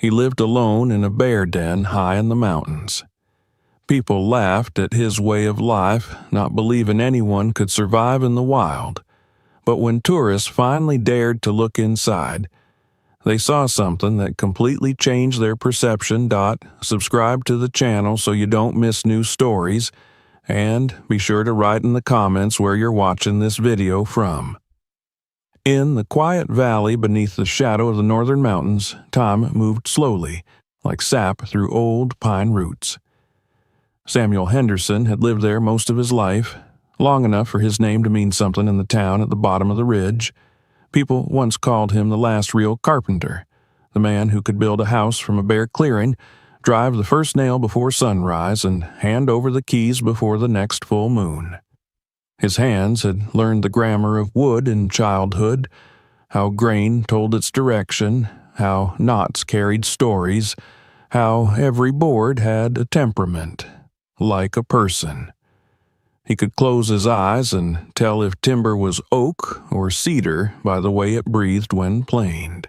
He lived alone in a bear den high in the mountains. People laughed at his way of life, not believing anyone could survive in the wild. But when tourists finally dared to look inside, they saw something that completely changed their perception. Subscribe to the channel so you don't miss new stories, and be sure to write in the comments where you're watching this video from. In the quiet valley beneath the shadow of the northern mountains, time moved slowly, like sap through old pine roots. Samuel Henderson had lived there most of his life, long enough for his name to mean something in the town at the bottom of the ridge. People once called him the last real carpenter, the man who could build a house from a bare clearing, drive the first nail before sunrise, and hand over the keys before the next full moon. His hands had learned the grammar of wood in childhood, how grain told its direction, how knots carried stories, how every board had a temperament, like a person. He could close his eyes and tell if timber was oak or cedar by the way it breathed when planed.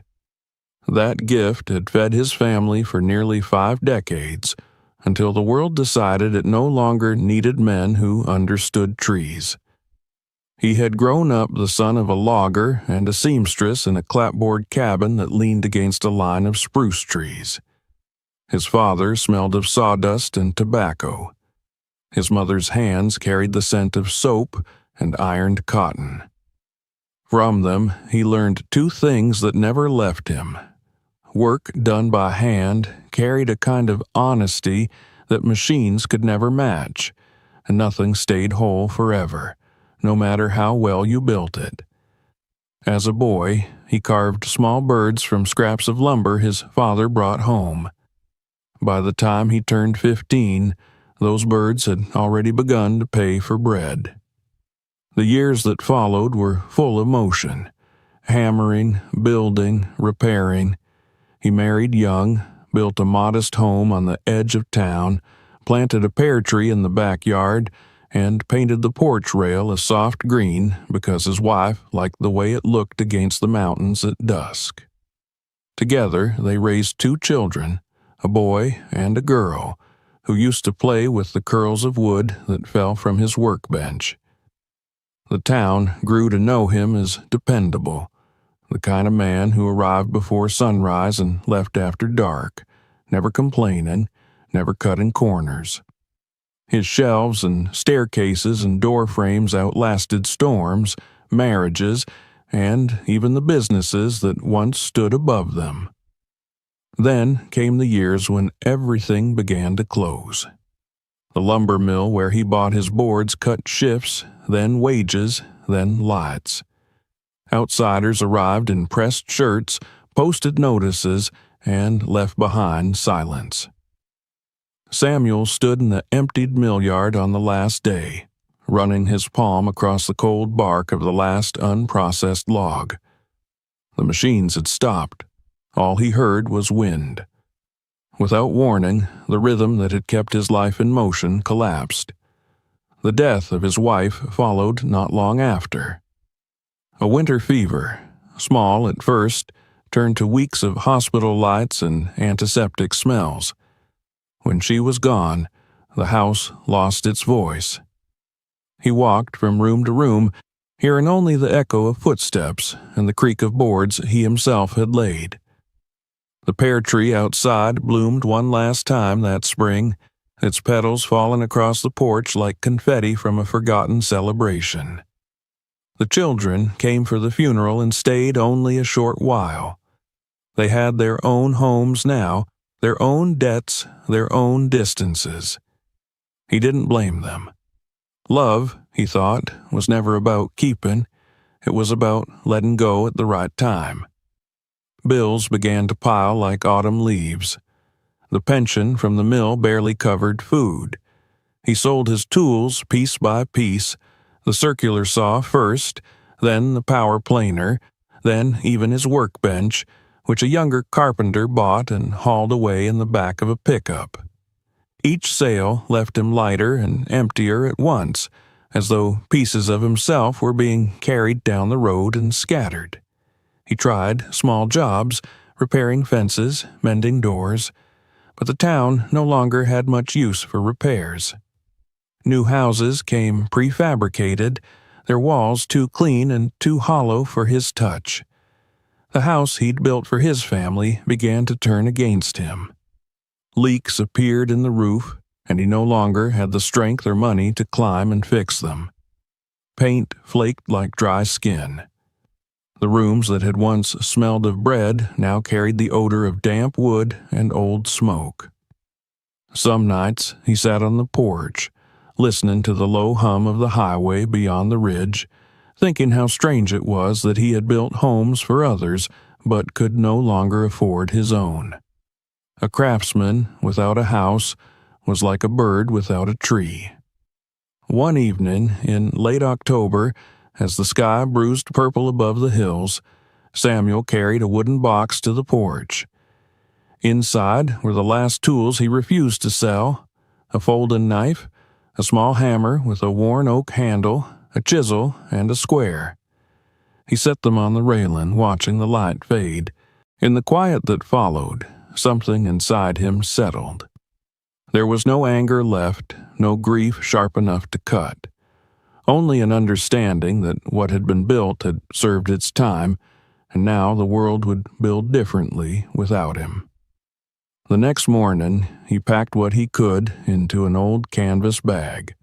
That gift had fed his family for nearly 5 decades, until the world decided it no longer needed men who understood trees. He had grown up the son of a logger and a seamstress in a clapboard cabin that leaned against a line of spruce trees. His father smelled of sawdust and tobacco. His mother's hands carried the scent of soap and ironed cotton. From them, he learned 2 things that never left him. Work done by hand carried a kind of honesty that machines could never match, and nothing stayed whole forever, no matter how well you built it. As a boy, he carved small birds from scraps of lumber his father brought home. By the time he turned 15, those birds had already begun to pay for bread. The years that followed were full of motion, hammering, building, repairing. He married young, built a modest home on the edge of town, planted a pear tree in the backyard, and painted the porch rail a soft green because his wife liked the way it looked against the mountains at dusk. Together, they raised 2 children, a boy and a girl, who used to play with the curls of wood that fell from his workbench. The town grew to know him as dependable, the kind of man who arrived before sunrise and left after dark, never complaining, never cutting corners. His shelves and staircases and door frames outlasted storms, marriages, and even the businesses that once stood above them. Then came the years when everything began to close. The lumber mill where he bought his boards cut shifts, then wages, then lights. Outsiders arrived in pressed shirts, posted notices, and left behind silence. Samuel stood in the emptied mill yard on the last day, running his palm across the cold bark of the last unprocessed log. The machines had stopped. All he heard was wind. Without warning, the rhythm that had kept his life in motion collapsed. The death of his wife followed not long after. A winter fever, small at first, turned to weeks of hospital lights and antiseptic smells. When she was gone, the house lost its voice. He walked from room to room, hearing only the echo of footsteps and the creak of boards he himself had laid. The pear tree outside bloomed one last time that spring, its petals falling across the porch like confetti from a forgotten celebration. The children came for the funeral and stayed only a short while. They had their own homes now, their own debts, their own distances. He didn't blame them. Love, he thought, was never about keeping. It was about letting go at the right time. Bills began to pile like autumn leaves. The pension from the mill barely covered food. He sold his tools piece by piece, the circular saw first, then the power planer, then even his workbench, which a younger carpenter bought and hauled away in the back of a pickup. Each sale left him lighter and emptier at once, as though pieces of himself were being carried down the road and scattered. He tried small jobs, repairing fences, mending doors, but the town no longer had much use for repairs. New houses came prefabricated, their walls too clean and too hollow for his touch. The house he'd built for his family began to turn against him. Leaks appeared in the roof, and he no longer had the strength or money to climb and fix them. Paint flaked like dry skin. The rooms that had once smelled of bread now carried the odor of damp wood and old smoke. Some nights he sat on the porch, listening to the low hum of the highway beyond the ridge, thinking how strange it was that he had built homes for others but could no longer afford his own. A craftsman without a house was like a bird without a tree. One evening in late October, as the sky bruised purple above the hills, Samuel carried a wooden box to the porch. Inside were the last tools he refused to sell: a folding knife, a small hammer with a worn oak handle, a chisel, and a square. He set them on the railing, watching the light fade. In the quiet that followed, something inside him settled. There was no anger left, no grief sharp enough to cut. Only an understanding that what had been built had served its time, and now the world would build differently without him. The next morning, he packed what he could into an old canvas bag: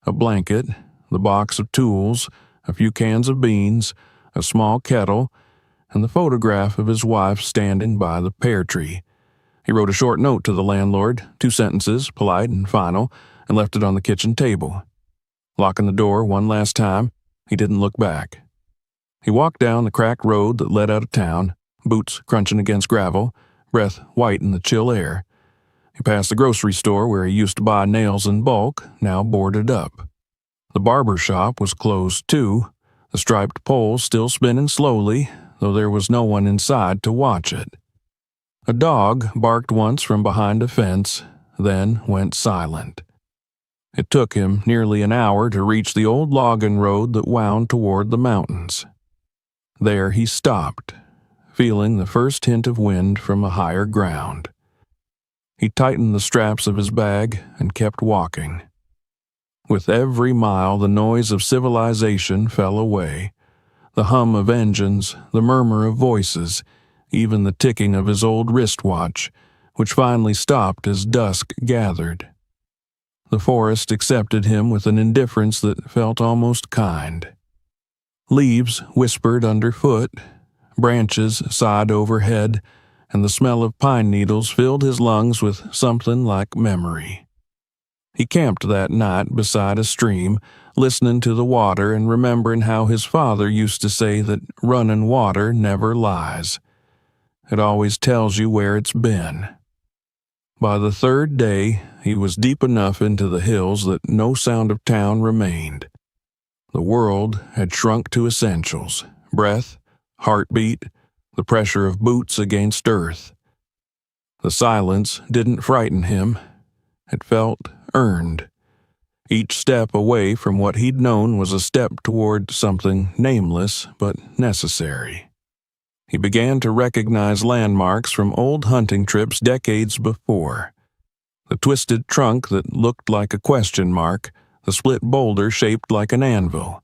a blanket, the box of tools, a few cans of beans, a small kettle, and the photograph of his wife standing by the pear tree. He wrote a short note to the landlord, 2 sentences, polite and final, and left it on the kitchen table. Locking the door one last time, he didn't look back. He walked down the cracked road that led out of town, boots crunching against gravel, breath white in the chill air. He passed the grocery store where he used to buy nails in bulk, now boarded up. The barber shop was closed too, the striped pole still spinning slowly, though there was no one inside to watch it. A dog barked once from behind a fence, then went silent. It took him nearly an hour to reach the old logging road that wound toward the mountains. There he stopped, feeling the first hint of wind from a higher ground. He tightened the straps of his bag and kept walking. With every mile, the noise of civilization fell away. The hum of engines, the murmur of voices, even the ticking of his old wristwatch, which finally stopped as dusk gathered. The forest accepted him with an indifference that felt almost kind. Leaves whispered underfoot, branches sighed overhead, and the smell of pine needles filled his lungs with something like memory. He camped that night beside a stream, listening to the water and remembering how his father used to say that running water never lies. It always tells you where it's been. By the 3rd day, he was deep enough into the hills that no sound of town remained. The world had shrunk to essentials: breath, heartbeat, the pressure of boots against earth. The silence didn't frighten him. It felt earned. Each step away from what he'd known was a step toward something nameless but necessary. He began to recognize landmarks from old hunting trips decades before. The twisted trunk that looked like a question mark, the split boulder shaped like an anvil.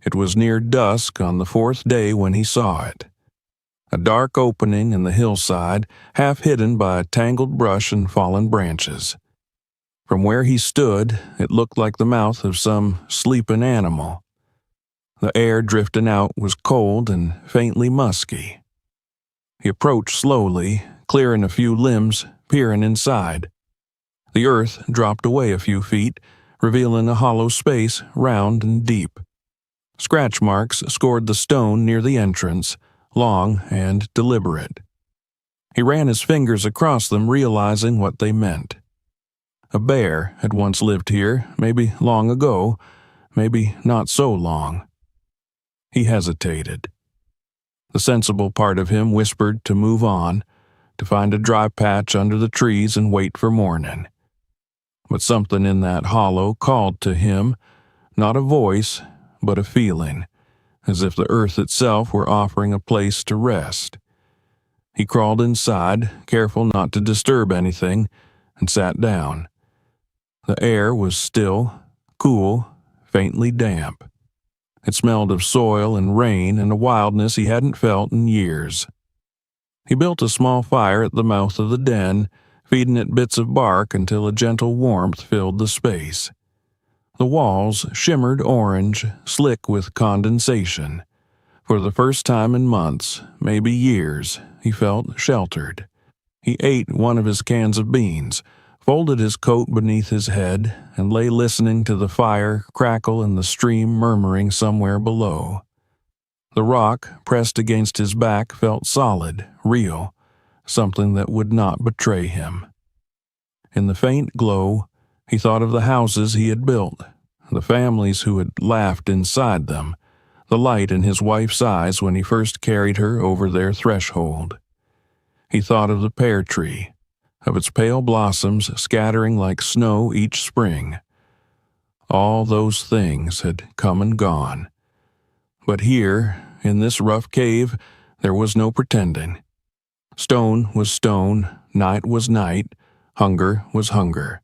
It was near dusk on the 4th day when he saw it. A dark opening in the hillside, half hidden by tangled brush and fallen branches. From where he stood, it looked like the mouth of some sleeping animal. The air drifting out was cold and faintly musky. He approached slowly, clearing a few limbs, peering inside. The earth dropped away a few feet, revealing a hollow space, round and deep. Scratch marks scored the stone near the entrance, long and deliberate. He ran his fingers across them, realizing what they meant. A bear had once lived here, maybe long ago, maybe not so long. He hesitated. The sensible part of him whispered to move on, to find a dry patch under the trees and wait for morning. But something in that hollow called to him, not a voice, but a feeling, as if the earth itself were offering a place to rest. He crawled inside, careful not to disturb anything, and sat down. The air was still, cool, faintly damp. It smelled of soil and rain and a wildness he hadn't felt in years. He built a small fire at the mouth of the den, feeding it bits of bark until a gentle warmth filled the space. The walls shimmered orange, slick with condensation. For the first time in months, maybe years, he felt sheltered. He ate one of his cans of beans, folded his coat beneath his head, and lay listening to the fire crackle and the stream murmuring somewhere below. The rock pressed against his back felt solid, real, something that would not betray him. In the faint glow, he thought of the houses he had built, the families who had laughed inside them, the light in his wife's eyes when he first carried her over their threshold. He thought of the pear tree, of its pale blossoms scattering like snow each spring. All those things had come and gone. But here, in this rough cave, there was no pretending. Stone was stone, night was night, hunger was hunger.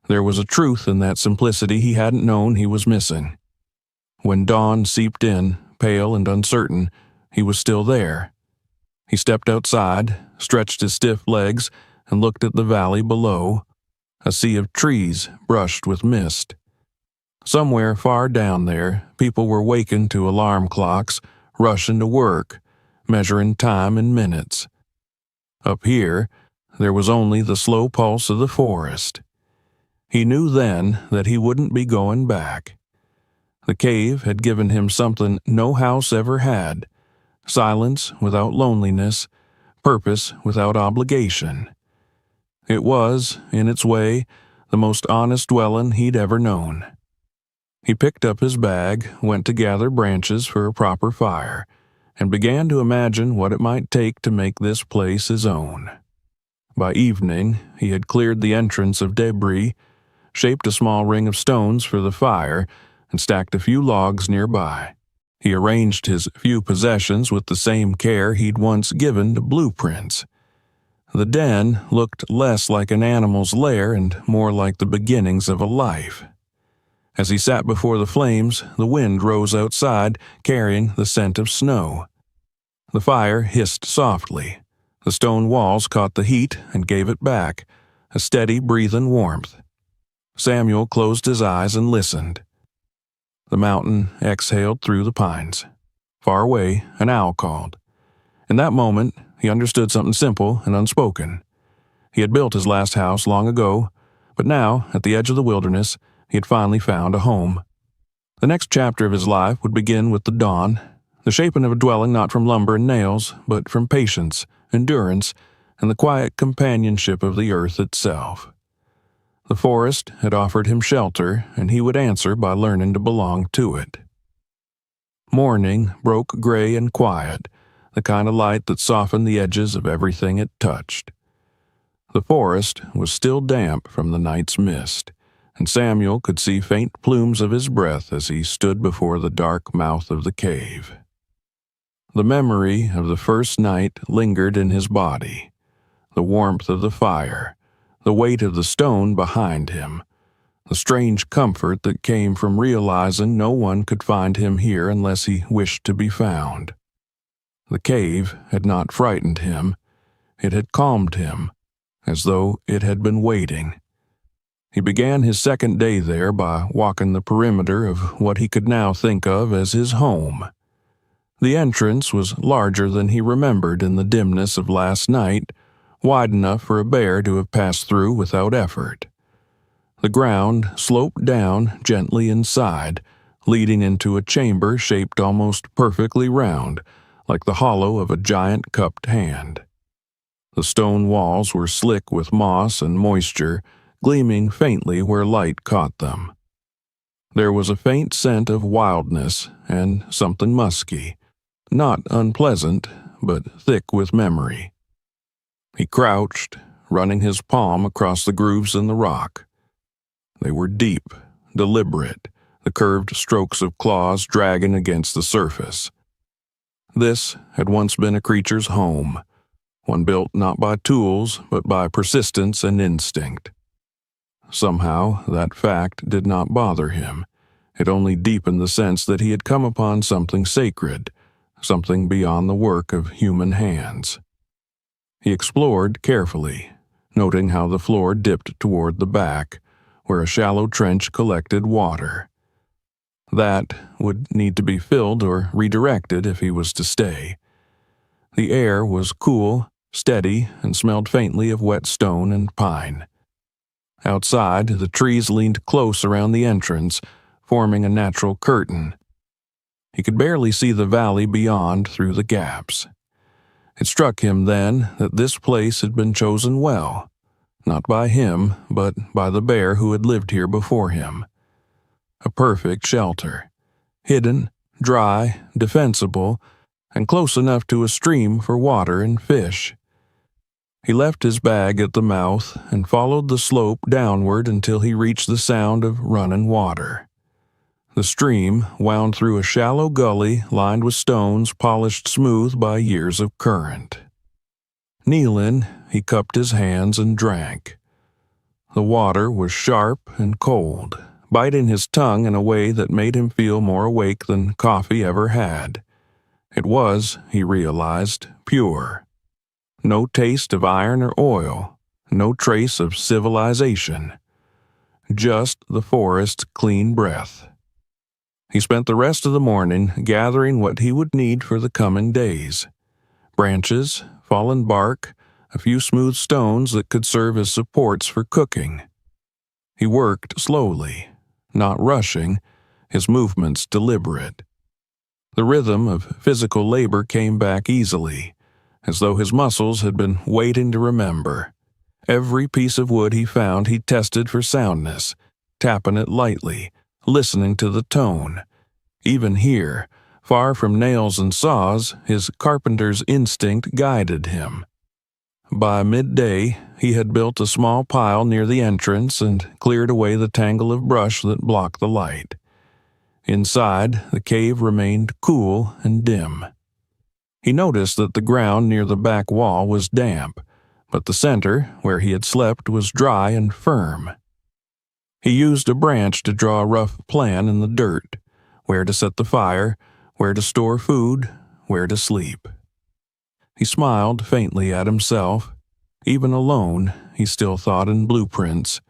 There was a truth in that simplicity he hadn't known he was missing. When dawn seeped in, pale and uncertain, he was still there. He stepped outside, stretched his stiff legs, and looked at the valley below, a sea of trees brushed with mist. Somewhere far down there, people were wakened to alarm clocks, rushing to work, measuring time in minutes. Up here, there was only the slow pulse of the forest. He knew then that he wouldn't be going back. The cave had given him something no house ever had: silence without loneliness, purpose without obligation. It was, in its way, the most honest dwelling he'd ever known. He picked up his bag, went to gather branches for a proper fire, and began to imagine what it might take to make this place his own. By evening, he had cleared the entrance of debris, shaped a small ring of stones for the fire, and stacked a few logs nearby. He arranged his few possessions with the same care he'd once given to blueprints. The den looked less like an animal's lair and more like the beginnings of a life. As he sat before the flames, the wind rose outside, carrying the scent of snow. The fire hissed softly. The stone walls caught the heat and gave it back, a steady, breathing warmth. Samuel closed his eyes and listened. The mountain exhaled through the pines. Far away, an owl called. In that moment, he understood something simple and unspoken. He had built his last house long ago, but now, at the edge of the wilderness, he had finally found a home. The next chapter of his life would begin with the dawn, the shaping of a dwelling not from lumber and nails, but from patience, endurance, and the quiet companionship of the earth itself. The forest had offered him shelter, and he would answer by learning to belong to it. Morning broke gray and quiet, the kind of light that softened the edges of everything it touched. The forest was still damp from the night's mist, and Samuel could see faint plumes of his breath as he stood before the dark mouth of the cave. The memory of the first night lingered in his body, the warmth of the fire, the weight of the stone behind him, the strange comfort that came from realizing no one could find him here unless he wished to be found. The cave had not frightened him, it had calmed him, as though it had been waiting. He began his second day there by walking the perimeter of what he could now think of as his home. The entrance was larger than he remembered in the dimness of last night, wide enough for a bear to have passed through without effort. The ground sloped down gently inside, leading into a chamber shaped almost perfectly round, like the hollow of a giant cupped hand. The stone walls were slick with moss and moisture, gleaming faintly where light caught them. There was a faint scent of wildness and something musky, not unpleasant, but thick with memory. He crouched, running his palm across the grooves in the rock. They were deep, deliberate, the curved strokes of claws dragging against the surface. This had once been a creature's home, one built not by tools but by persistence and instinct. Somehow, that fact did not bother him. It only deepened the sense that he had come upon something sacred, something beyond the work of human hands. He explored carefully, noting how the floor dipped toward the back, where a shallow trench collected water. That would need to be filled or redirected if he was to stay. The air was cool, steady, and smelled faintly of wet stone and pine. Outside, the trees leaned close around the entrance, forming a natural curtain. He could barely see the valley beyond through the gaps. It struck him then that this place had been chosen well, not by him, but by the bear who had lived here before him. A perfect shelter, hidden, dry, defensible, and close enough to a stream for water and fish. He left his bag at the mouth and followed the slope downward until he reached the sound of running water. The stream wound through a shallow gully lined with stones polished smooth by years of current. Kneeling, he cupped his hands and drank. The water was sharp and cold, biting his tongue in a way that made him feel more awake than coffee ever had. It was, he realized, pure. No taste of iron or oil, no trace of civilization. Just the forest's clean breath. He spent the rest of the morning gathering what he would need for the coming days. Branches, fallen bark, a few smooth stones that could serve as supports for cooking. He worked slowly, not rushing, his movements deliberate. The rhythm of physical labor came back easily, as though his muscles had been waiting to remember. Every piece of wood he found he tested for soundness, tapping it lightly, listening to the tone. Even here, far from nails and saws, his carpenter's instinct guided him. By midday, he had built a small pile near the entrance and cleared away the tangle of brush that blocked the light. Inside, the cave remained cool and dim. He noticed that the ground near the back wall was damp, but the center, where he had slept, was dry and firm. He used a branch to draw a rough plan in the dirt, where to set the fire, where to store food, where to sleep. He smiled faintly at himself. Even alone, he still thought in blueprints.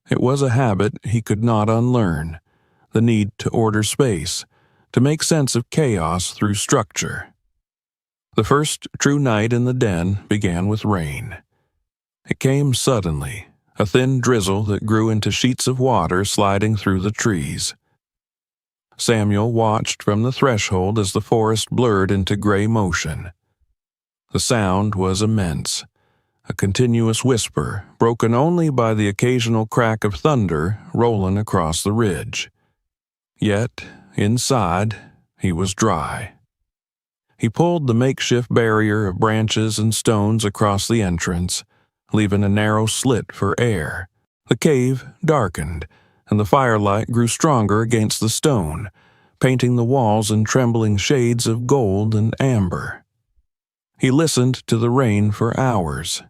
It was a habit he could not unlearn, the need to order space, to make sense of chaos through structure. The first true night in the den began with rain. It came suddenly, a thin drizzle that grew into sheets of water sliding through the trees. Samuel watched from the threshold as the forest blurred into gray motion. The sound was immense, a continuous whisper, broken only by the occasional crack of thunder rolling across the ridge. Yet, inside, he was dry. He pulled the makeshift barrier of branches and stones across the entrance, leaving a narrow slit for air. The cave darkened, and the firelight grew stronger against the stone, painting the walls in trembling shades of gold and amber. He listened to the rain for hours.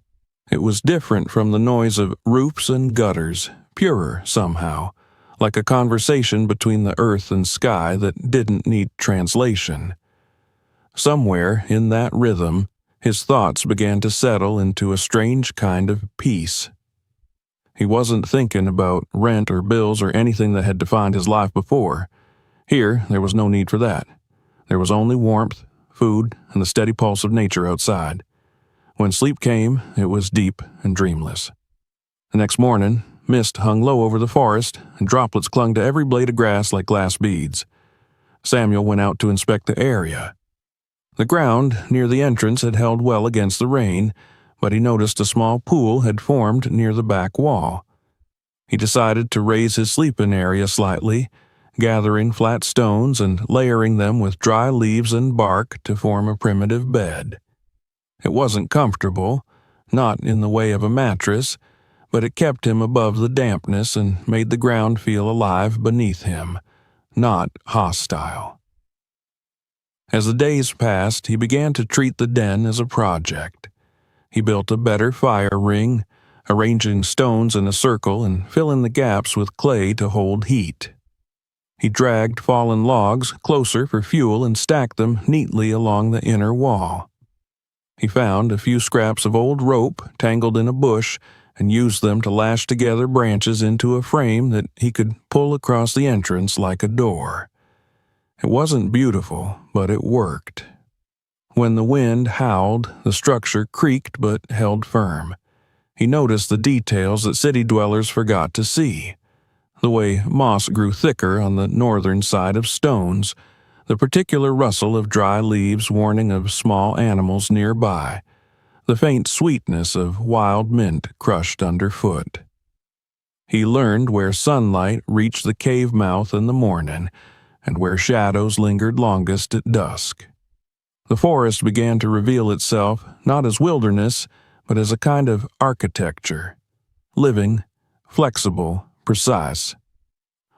It was different from the noise of roofs and gutters, purer somehow, like a conversation between the earth and sky that didn't need translation. Somewhere in that rhythm, his thoughts began to settle into a strange kind of peace. He wasn't thinking about rent or bills or anything that had defined his life before. Here, there was no need for that. There was only warmth, food, and the steady pulse of nature outside. When sleep came, it was deep and dreamless. The next morning, mist hung low over the forest, and droplets clung to every blade of grass like glass beads. Samuel went out to inspect the area. The ground near the entrance had held well against the rain, but he noticed a small pool had formed near the back wall. He decided to raise his sleeping area slightly, gathering flat stones and layering them with dry leaves and bark to form a primitive bed. It wasn't comfortable, not in the way of a mattress, but it kept him above the dampness and made the ground feel alive beneath him, not hostile. As the days passed, he began to treat the den as a project. He built a better fire ring, arranging stones in a circle and filling the gaps with clay to hold heat. He dragged fallen logs closer for fuel and stacked them neatly along the inner wall. He found a few scraps of old rope tangled in a bush and used them to lash together branches into a frame that he could pull across the entrance like a door. It wasn't beautiful, but it worked. When the wind howled, the structure creaked but held firm. He noticed the details that city dwellers forgot to see. The way moss grew thicker on the northern side of stones, the particular rustle of dry leaves warning of small animals nearby, the faint sweetness of wild mint crushed underfoot. He learned where sunlight reached the cave mouth in the morning and where shadows lingered longest at dusk. The forest began to reveal itself not as wilderness, but as a kind of architecture, living, flexible, precise.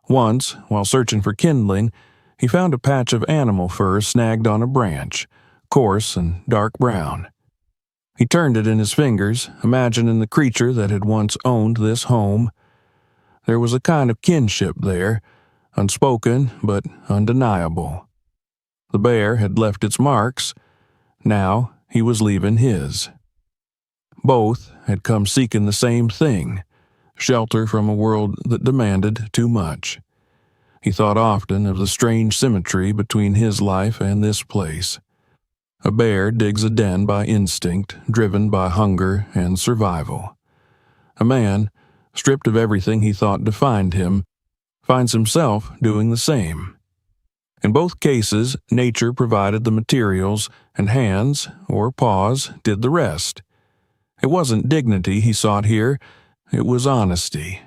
Once, while searching for kindling, he found a patch of animal fur snagged on a branch, coarse and dark brown. He turned it in his fingers, imagining the creature that had once owned this home. There was a kind of kinship there, unspoken but undeniable. The bear had left its marks. Now he was leaving his. Both had come seeking the same thing, shelter from a world that demanded too much. He thought often of the strange symmetry between his life and this place. A bear digs a den by instinct, driven by hunger and survival. A man, stripped of everything he thought defined him, finds himself doing the same. In both cases, nature provided the materials, and hands, or paws, did the rest. It wasn't dignity he sought here, it was honesty.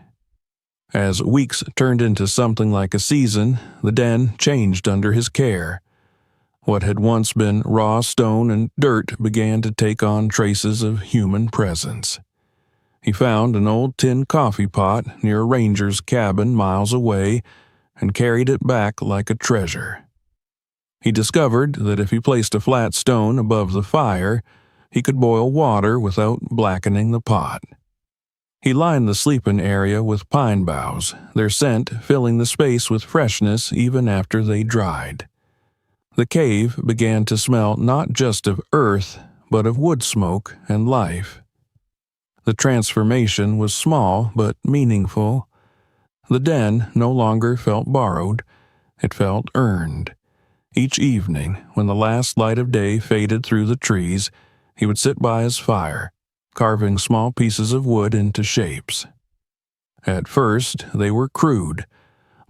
As weeks turned into something like a season, the den changed under his care. What had once been raw stone and dirt began to take on traces of human presence. He found an old tin coffee pot near a ranger's cabin miles away and carried it back like a treasure. He discovered that if he placed a flat stone above the fire, he could boil water without blackening the pot. He lined the sleeping area with pine boughs, their scent filling the space with freshness even after they dried. The cave began to smell not just of earth, but of wood smoke and life. The transformation was small but meaningful. The den no longer felt borrowed, it felt earned. Each evening, when the last light of day faded through the trees, he would sit by his fire, carving small pieces of wood into shapes. At first, they were crude,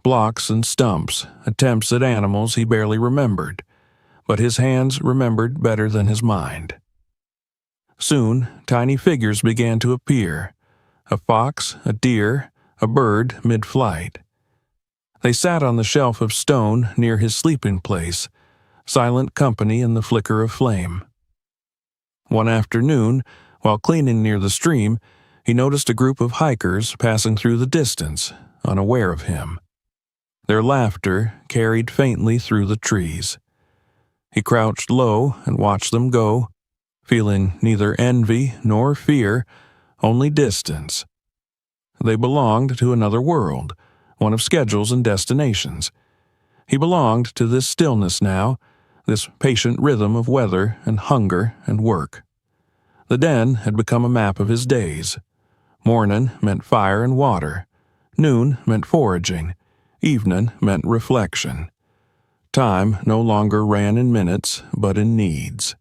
blocks and stumps, attempts at animals he barely remembered, but his hands remembered better than his mind. Soon, tiny figures began to appear, a fox, a deer, a bird mid-flight. They sat on the shelf of stone near his sleeping place, silent company in the flicker of flame. One afternoon, while cleaning near the stream, he noticed a group of hikers passing through the distance, unaware of him. Their laughter carried faintly through the trees. He crouched low and watched them go, feeling neither envy nor fear, only distance. They belonged to another world, one of schedules and destinations. He belonged to this stillness now, this patient rhythm of weather and hunger and work. The den had become a map of his days. Morning meant fire and water. Noon meant foraging. Evening meant reflection. Time no longer ran in minutes, but in needs.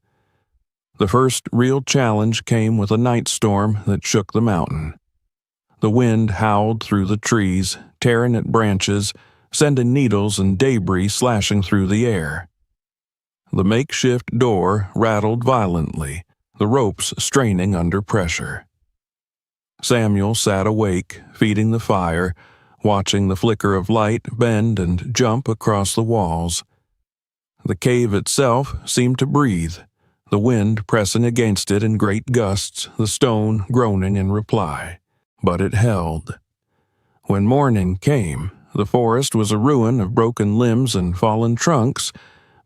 The first real challenge came with a night storm that shook the mountain. The wind howled through the trees, tearing at branches, sending needles and debris slashing through the air. The makeshift door rattled violently, the ropes straining under pressure. Samuel sat awake, feeding the fire, watching the flicker of light bend and jump across the walls. The cave itself seemed to breathe, the wind pressing against it in great gusts, the stone groaning in reply. But it held. When morning came, the forest was a ruin of broken limbs and fallen trunks,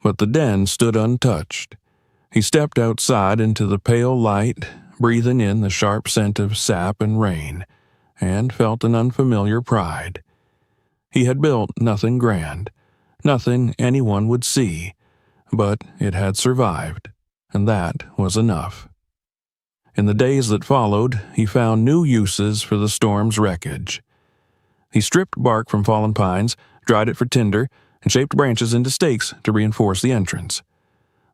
but the den stood untouched. He stepped outside into the pale light, breathing in the sharp scent of sap and rain, and felt an unfamiliar pride. He had built nothing grand, nothing anyone would see, but it had survived, and that was enough. In the days that followed, he found new uses for the storm's wreckage. He stripped bark from fallen pines, dried it for tinder, and shaped branches into stakes to reinforce the entrance.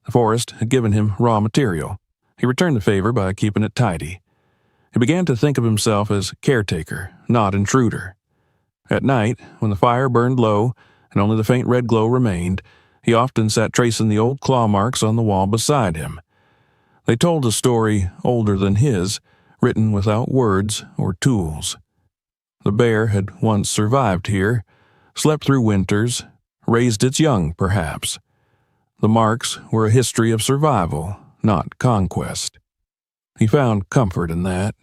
The forest had given him raw material. He returned the favor by keeping it tidy. He began to think of himself as caretaker, not intruder. At night, when the fire burned low and only the faint red glow remained, he often sat tracing the old claw marks on the wall beside him. They told a story older than his, written without words or tools. The bear had once survived here, slept through winters, raised its young, perhaps. The marks were a history of survival, not conquest. He found comfort in that.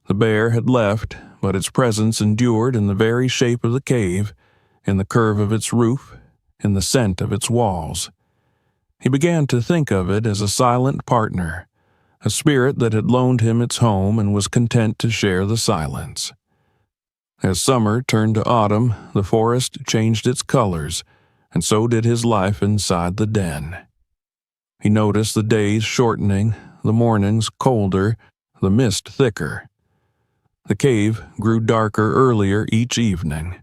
The bear had left, but its presence endured in the very shape of the cave, in the curve of its roof, in the scent of its walls. He began to think of it as a silent partner, a spirit that had loaned him its home and was content to share the silence. As summer turned to autumn, the forest changed its colors, and so did his life inside the den. He noticed the days shortening, the mornings colder, the mist thicker. The cave grew darker earlier each evening.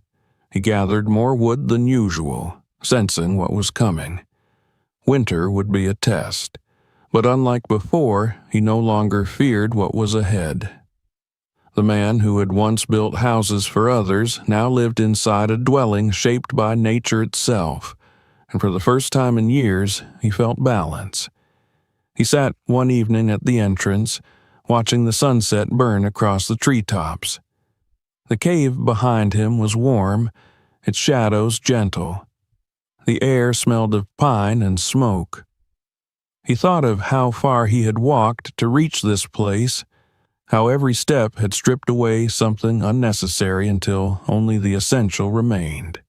He gathered more wood than usual, sensing what was coming. Winter would be a test, but unlike before, he no longer feared what was ahead. The man who had once built houses for others now lived inside a dwelling shaped by nature itself, and for the first time in years, he felt balance. He sat one evening at the entrance, watching the sunset burn across the treetops. The cave behind him was warm, its shadows gentle. The air smelled of pine and smoke. He thought of how far he had walked to reach this place, how every step had stripped away something unnecessary until only the essential remained.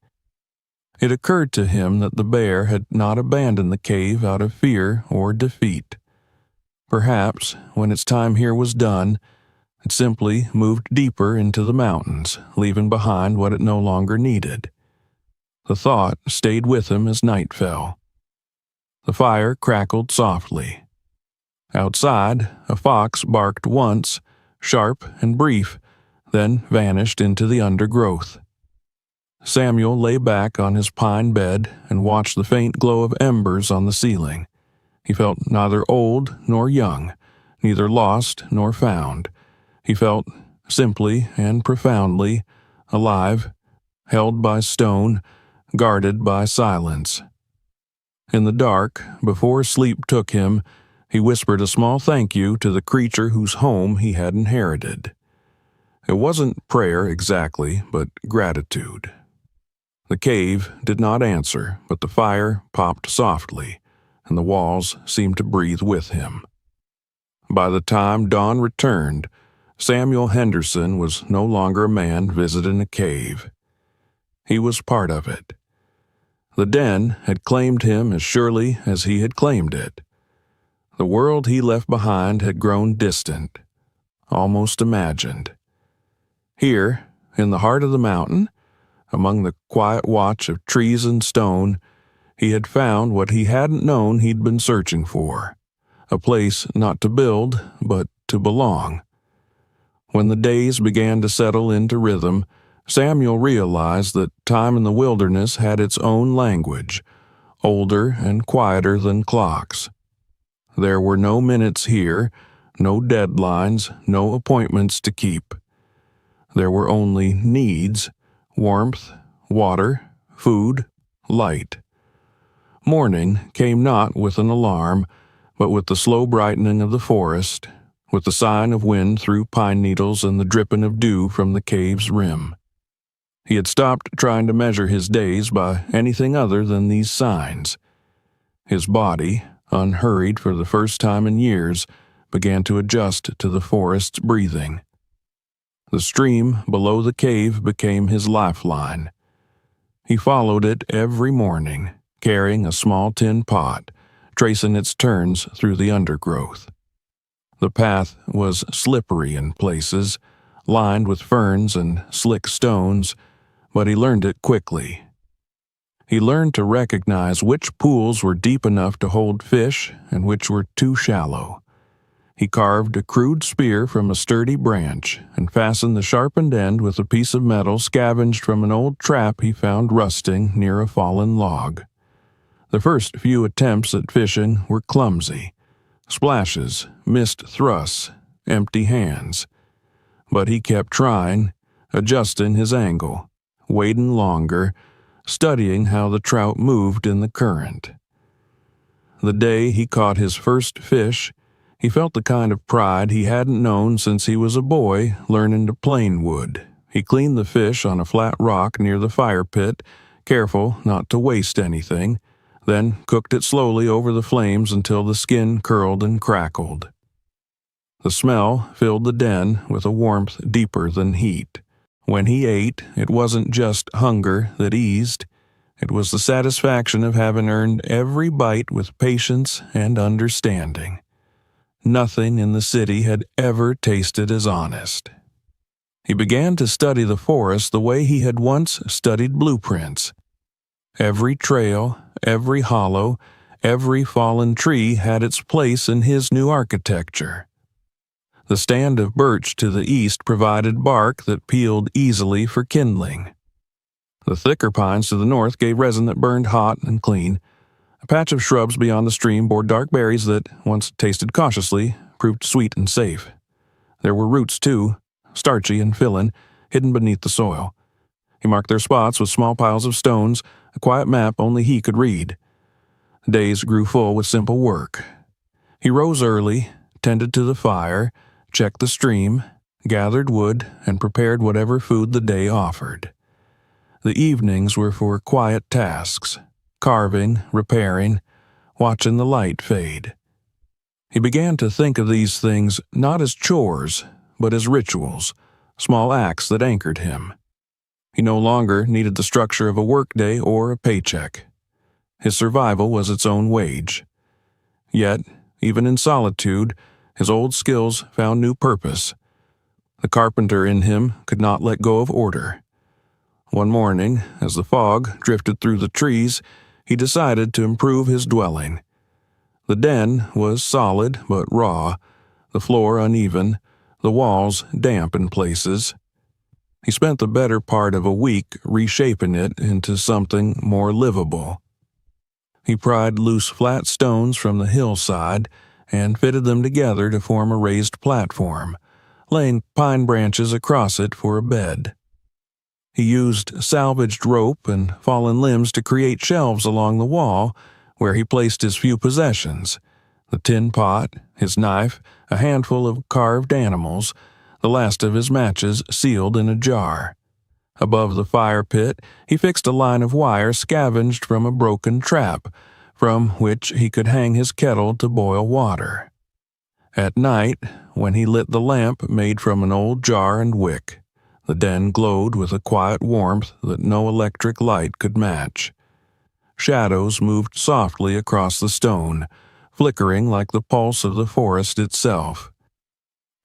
It occurred to him that the bear had not abandoned the cave out of fear or defeat. Perhaps, when its time here was done, it simply moved deeper into the mountains, leaving behind what it no longer needed. The thought stayed with him as night fell. The fire crackled softly. Outside, a fox barked once, sharp and brief, then vanished into the undergrowth. Samuel lay back on his pine bed and watched the faint glow of embers on the ceiling. He felt neither old nor young, neither lost nor found. He felt simply and profoundly alive, held by stone, guarded by silence. In the dark, before sleep took him, he whispered a small thank you to the creature whose home he had inherited. It wasn't prayer exactly, but gratitude. The cave did not answer, but the fire popped softly, and the walls seemed to breathe with him. By the time dawn returned, Samuel Henderson was no longer a man visiting a cave. He was part of it. The den had claimed him as surely as he had claimed it. The world he left behind had grown distant, almost imagined. Here, in the heart of the mountain, among the quiet watch of trees and stone, he had found what he hadn't known he'd been searching for, a place not to build, but to belong. When the days began to settle into rhythm, Samuel realized that time in the wilderness had its own language, older and quieter than clocks. There were no minutes here, no deadlines, no appointments to keep. There were only needs, warmth, water, food, light. Morning came not with an alarm, but with the slow brightening of the forest, with the sign of wind through pine needles and the dripping of dew from the cave's rim. He had stopped trying to measure his days by anything other than these signs. His body, unhurried for the first time in years, began to adjust to the forest's breathing. The stream below the cave became his lifeline. He followed it every morning, carrying a small tin pot, tracing its turns through the undergrowth. The path was slippery in places, lined with ferns and slick stones, but he learned it quickly. He learned to recognize which pools were deep enough to hold fish and which were too shallow. He carved a crude spear from a sturdy branch and fastened the sharpened end with a piece of metal scavenged from an old trap he found rusting near a fallen log. The first few attempts at fishing were clumsy. Splashes, missed thrusts, empty hands. But he kept trying, adjusting his angle, wading longer, studying how the trout moved in the current. The day he caught his first fish, he felt the kind of pride he hadn't known since he was a boy learning to plane wood. He cleaned the fish on a flat rock near the fire pit, careful not to waste anything, then cooked it slowly over the flames until the skin curled and crackled. The smell filled the den with a warmth deeper than heat. When he ate, it wasn't just hunger that eased. It was the satisfaction of having earned every bite with patience and understanding. Nothing in the city had ever tasted as honest. He began to study the forest the way he had once studied blueprints. Every trail, every hollow, every fallen tree had its place in his new architecture. The stand of birch to the east provided bark that peeled easily for kindling. The thicker pines to the north gave resin that burned hot and clean. A patch of shrubs beyond the stream bore dark berries that, once tasted cautiously, proved sweet and safe. There were roots, too, starchy and filling, hidden beneath the soil. He marked their spots with small piles of stones, a quiet map only he could read. Days grew full with simple work. He rose early, tended to the fire, checked the stream, gathered wood, and prepared whatever food the day offered. The evenings were for quiet tasks, carving, repairing, watching the light fade. He began to think of these things not as chores, but as rituals, small acts that anchored him. He no longer needed the structure of a workday or a paycheck. His survival was its own wage. Yet, even in solitude, his old skills found new purpose. The carpenter in him could not let go of order. One morning, as the fog drifted through the trees, he decided to improve his dwelling. The den was solid but raw, the floor uneven, the walls damp in places. He spent the better part of a week reshaping it into something more livable. He pried loose flat stones from the hillside and fitted them together to form a raised platform, laying pine branches across it for a bed. He used salvaged rope and fallen limbs to create shelves along the wall where he placed his few possessions, the tin pot, his knife, a handful of carved animals, the last of his matches sealed in a jar. Above the fire pit, he fixed a line of wire scavenged from a broken trap, from which he could hang his kettle to boil water. At night, when he lit the lamp made from an old jar and wick, the den glowed with a quiet warmth that no electric light could match. Shadows moved softly across the stone, flickering like the pulse of the forest itself.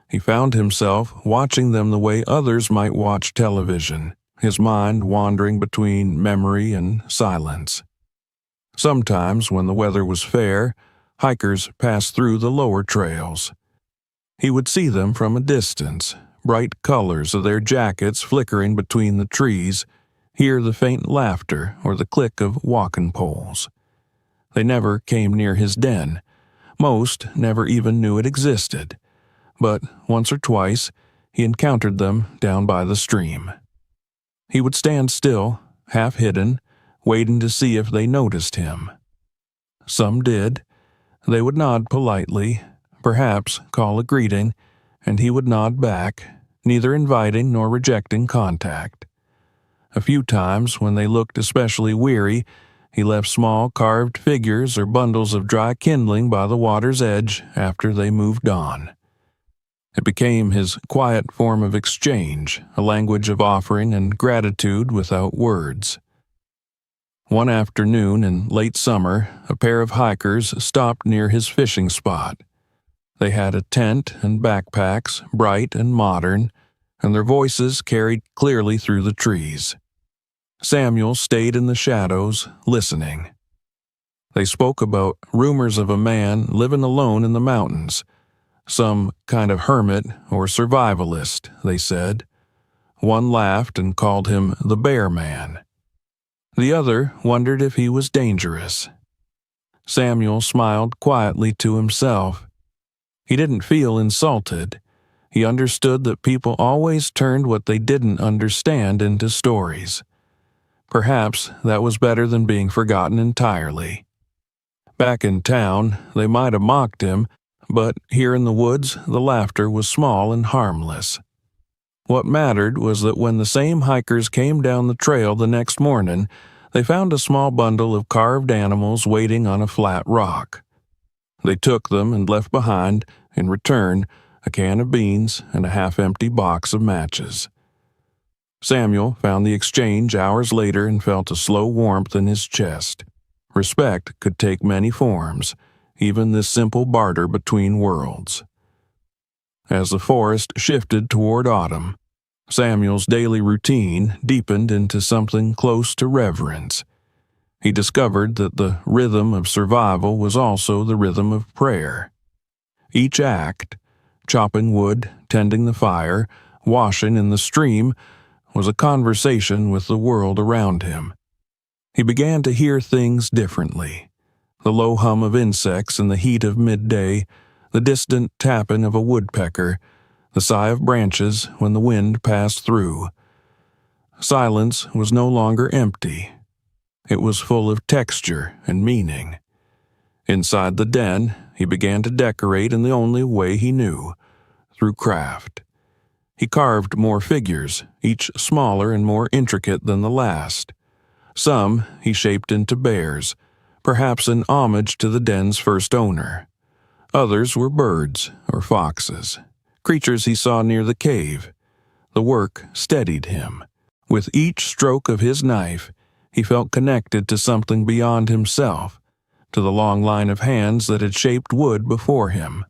He found himself watching them the way others might watch television, his mind wandering between memory and silence. Sometimes, when the weather was fair, hikers passed through the lower trails. He would see them from a distance, bright colors of their jackets flickering between the trees, hear the faint laughter or the click of walking poles. They never came near his den. Most never even knew it existed. But once or twice, he encountered them down by the stream. He would stand still, half hidden, waiting to see if they noticed him. Some did. They would nod politely, perhaps call a greeting, and he would nod back, neither inviting nor rejecting contact. A few times, when they looked especially weary, he left small carved figures or bundles of dry kindling by the water's edge after they moved on. It became his quiet form of exchange, a language of offering and gratitude without words. One afternoon in late summer, a pair of hikers stopped near his fishing spot. They had a tent and backpacks, bright and modern, and their voices carried clearly through the trees. Samuel stayed in the shadows, listening. They spoke about rumors of a man living alone in the mountains, some kind of hermit or survivalist, they said. One laughed and called him the Bear Man. The other wondered if he was dangerous. Samuel smiled quietly to himself. He didn't feel insulted. He understood that people always turned what they didn't understand into stories. Perhaps that was better than being forgotten entirely. Back in town, they might have mocked him, but here in the woods, the laughter was small and harmless. What mattered was that when the same hikers came down the trail the next morning, they found a small bundle of carved animals waiting on a flat rock. They took them and left behind, in return, a can of beans and a half-empty box of matches. Samuel found the exchange hours later and felt a slow warmth in his chest. Respect could take many forms, even this simple barter between worlds. As the forest shifted toward autumn, Samuel's daily routine deepened into something close to reverence. He discovered that the rhythm of survival was also the rhythm of prayer. Each act, chopping wood, tending the fire, washing in the stream, was a conversation with the world around him. He began to hear things differently. The low hum of insects in the heat of midday, the distant tapping of a woodpecker, the sigh of branches when the wind passed through. Silence was no longer empty. It was full of texture and meaning. Inside the den, he began to decorate in the only way he knew, through craft. He carved more figures, each smaller and more intricate than the last. Some he shaped into bears, perhaps in homage to the den's first owner. Others were birds or foxes, creatures he saw near the cave. The work steadied him. With each stroke of his knife, he felt connected to something beyond himself, to the long line of hands that had shaped wood before him.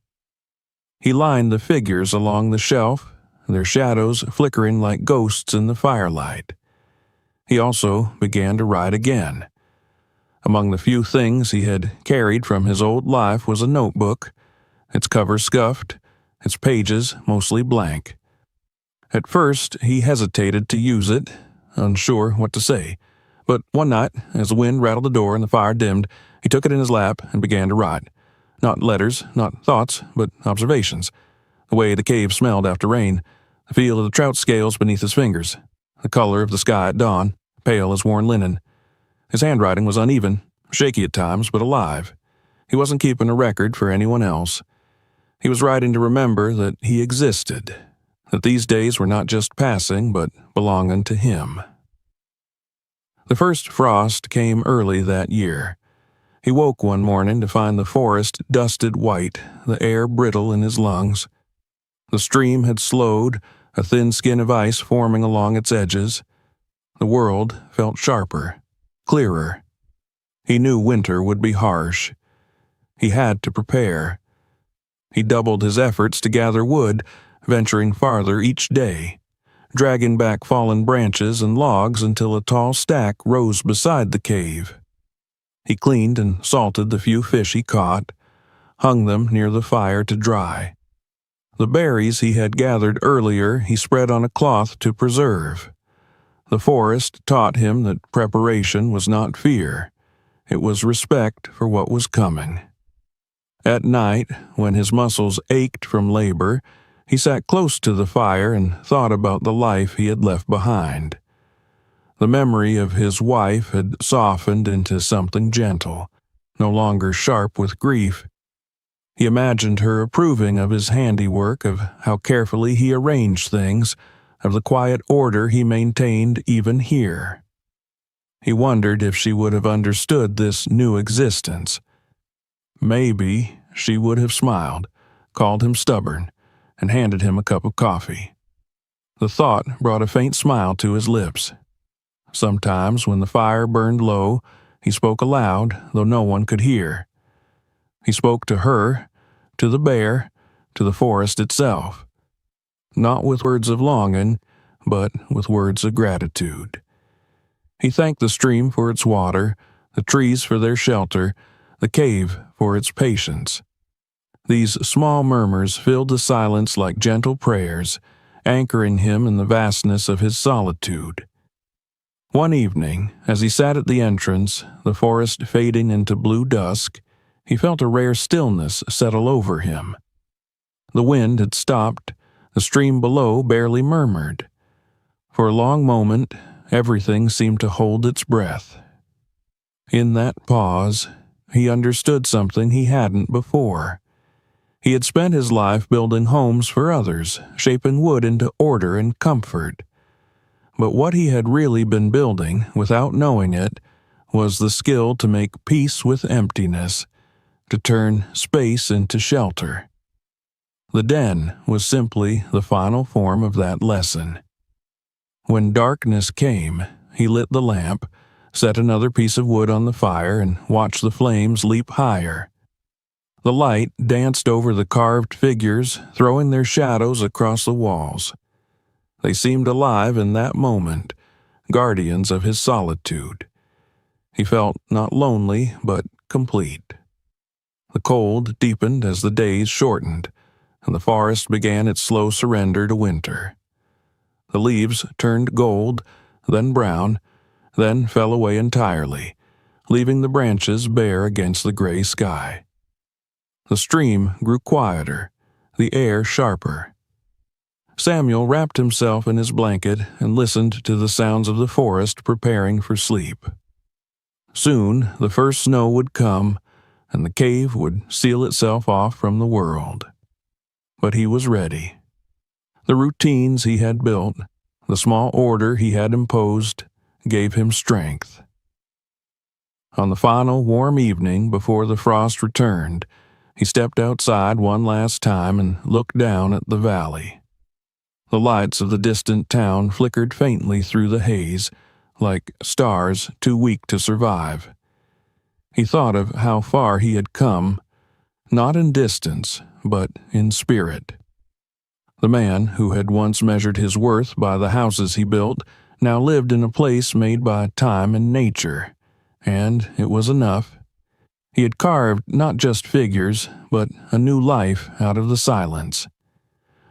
He lined the figures along the shelf, their shadows flickering like ghosts in the firelight. He also began to write again. Among the few things he had carried from his old life was a notebook, its cover scuffed, its pages mostly blank. At first he hesitated to use it, unsure what to say, but one night, as the wind rattled the door and the fire dimmed, he took it in his lap and began to write. Not letters, not thoughts, but observations. The way the cave smelled after rain, the feel of the trout scales beneath his fingers, the color of the sky at dawn, pale as worn linen. His handwriting was uneven, shaky at times, but alive. He wasn't keeping a record for anyone else. He was writing to remember that he existed, that these days were not just passing, but belonging to him. The first frost came early that year. He woke one morning to find the forest dusted white, the air brittle in his lungs. The stream had slowed, a thin skin of ice forming along its edges. The world felt sharper, clearer. He knew winter would be harsh. He had to prepare. He doubled his efforts to gather wood, venturing farther each day, dragging back fallen branches and logs until a tall stack rose beside the cave. He cleaned and salted the few fish he caught, hung them near the fire to dry. The berries he had gathered earlier he spread on a cloth to preserve. The forest taught him that preparation was not fear. It was respect for what was coming. At night, when his muscles ached from labor, he sat close to the fire and thought about the life he had left behind. The memory of his wife had softened into something gentle, no longer sharp with grief. He imagined her approving of his handiwork, of how carefully he arranged things, of the quiet order he maintained even here. He wondered if she would have understood this new existence. Maybe she would have smiled, called him stubborn, and handed him a cup of coffee. The thought brought a faint smile to his lips. Sometimes, when the fire burned low, he spoke aloud, though no one could hear. He spoke to her, to the bear, to the forest itself, not with words of longing, but with words of gratitude. He thanked the stream for its water, the trees for their shelter, the cave for its patience. These small murmurs filled the silence like gentle prayers, anchoring him in the vastness of his solitude. One evening, as he sat at the entrance, the forest fading into blue dusk, he felt a rare stillness settle over him. The wind had stopped, the stream below barely murmured. For a long moment, everything seemed to hold its breath. In that pause, he understood something he hadn't before. He had spent his life building homes for others, shaping wood into order and comfort. But what he had really been building, without knowing it, was the skill to make peace with emptiness, to turn space into shelter. The den was simply the final form of that lesson. When darkness came, he lit the lamp, set another piece of wood on the fire, and watched the flames leap higher. The light danced over the carved figures, throwing their shadows across the walls. They seemed alive in that moment, guardians of his solitude. He felt not lonely, but complete. The cold deepened as the days shortened, and the forest began its slow surrender to winter. The leaves turned gold, then brown, then fell away entirely, leaving the branches bare against the gray sky. The stream grew quieter, the air sharper. Samuel wrapped himself in his blanket and listened to the sounds of the forest preparing for sleep. Soon the first snow would come, and the cave would seal itself off from the world. But he was ready. The routines he had built, the small order he had imposed, gave him strength. On the final warm evening before the frost returned, he stepped outside one last time and looked down at the valley. The lights of the distant town flickered faintly through the haze, like stars too weak to survive. He thought of how far he had come, not in distance, but in spirit. The man who had once measured his worth by the houses he built now lived in a place made by time and nature, and it was enough. He had carved not just figures, but a new life out of the silence.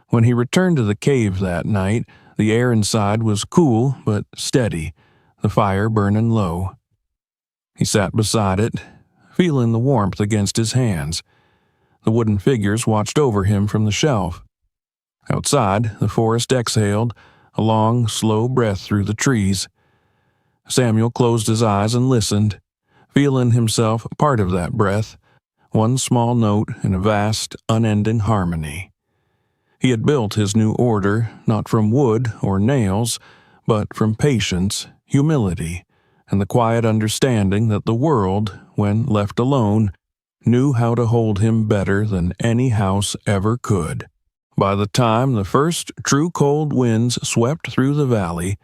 When he returned to the cave that night, the air inside was cool but steady, the fire burning low. He sat beside it, feeling the warmth against his hands. The wooden figures watched over him from the shelf. Outside, the forest exhaled, a long, slow breath through the trees. Samuel closed his eyes and listened, feeling himself part of that breath, one small note in a vast, unending harmony. He had built his new order not from wood or nails, but from patience, humility, and the quiet understanding that the world, when left alone, knew how to hold him better than any house ever could. By the time the first true cold winds swept through the valley,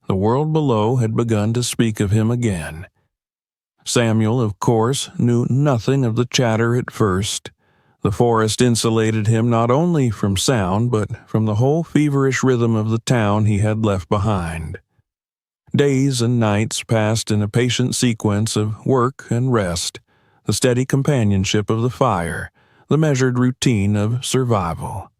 the world below had begun to speak of him again. Samuel, of course, knew nothing of the chatter at first. The forest insulated him not only from sound, but from the whole feverish rhythm of the town he had left behind. Days and nights passed in a patient sequence of work and rest, the steady companionship of the fire, the measured routine of survival.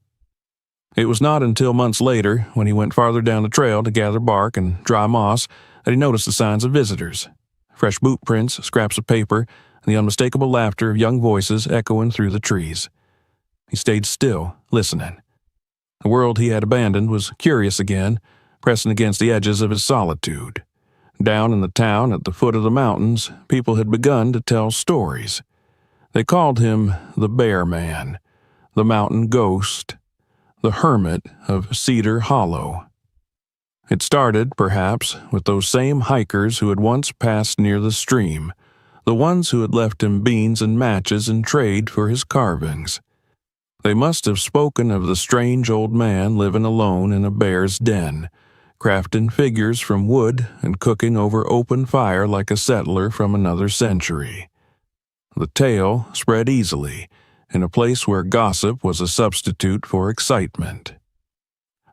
It was not until months later, when he went farther down the trail to gather bark and dry moss, that he noticed the signs of visitors. Fresh boot prints, scraps of paper, and the unmistakable laughter of young voices echoing through the trees. He stayed still, listening. The world he had abandoned was curious again, pressing against the edges of his solitude. Down in the town at the foot of the mountains, people had begun to tell stories. They called him the Bear Man, the Mountain Ghost, the Hermit of Cedar Hollow. It started, perhaps, with those same hikers who had once passed near the stream, the ones who had left him beans and matches in trade for his carvings. They must have spoken of the strange old man living alone in a bear's den, crafting figures from wood and cooking over open fire like a settler from another century. The tale spread easily, in a place where gossip was a substitute for excitement.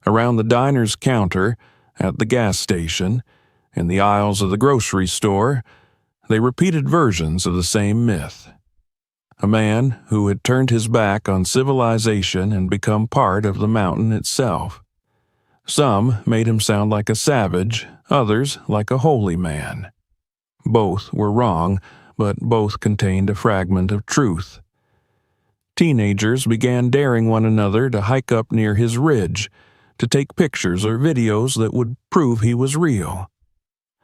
Around the diner's counter, at the gas station, in the aisles of the grocery store, they repeated versions of the same myth. A man who had turned his back on civilization and become part of the mountain itself. Some made him sound like a savage, others like a holy man. Both were wrong, but both contained a fragment of truth. Teenagers began daring one another to hike up near his ridge, to take pictures or videos that would prove he was real.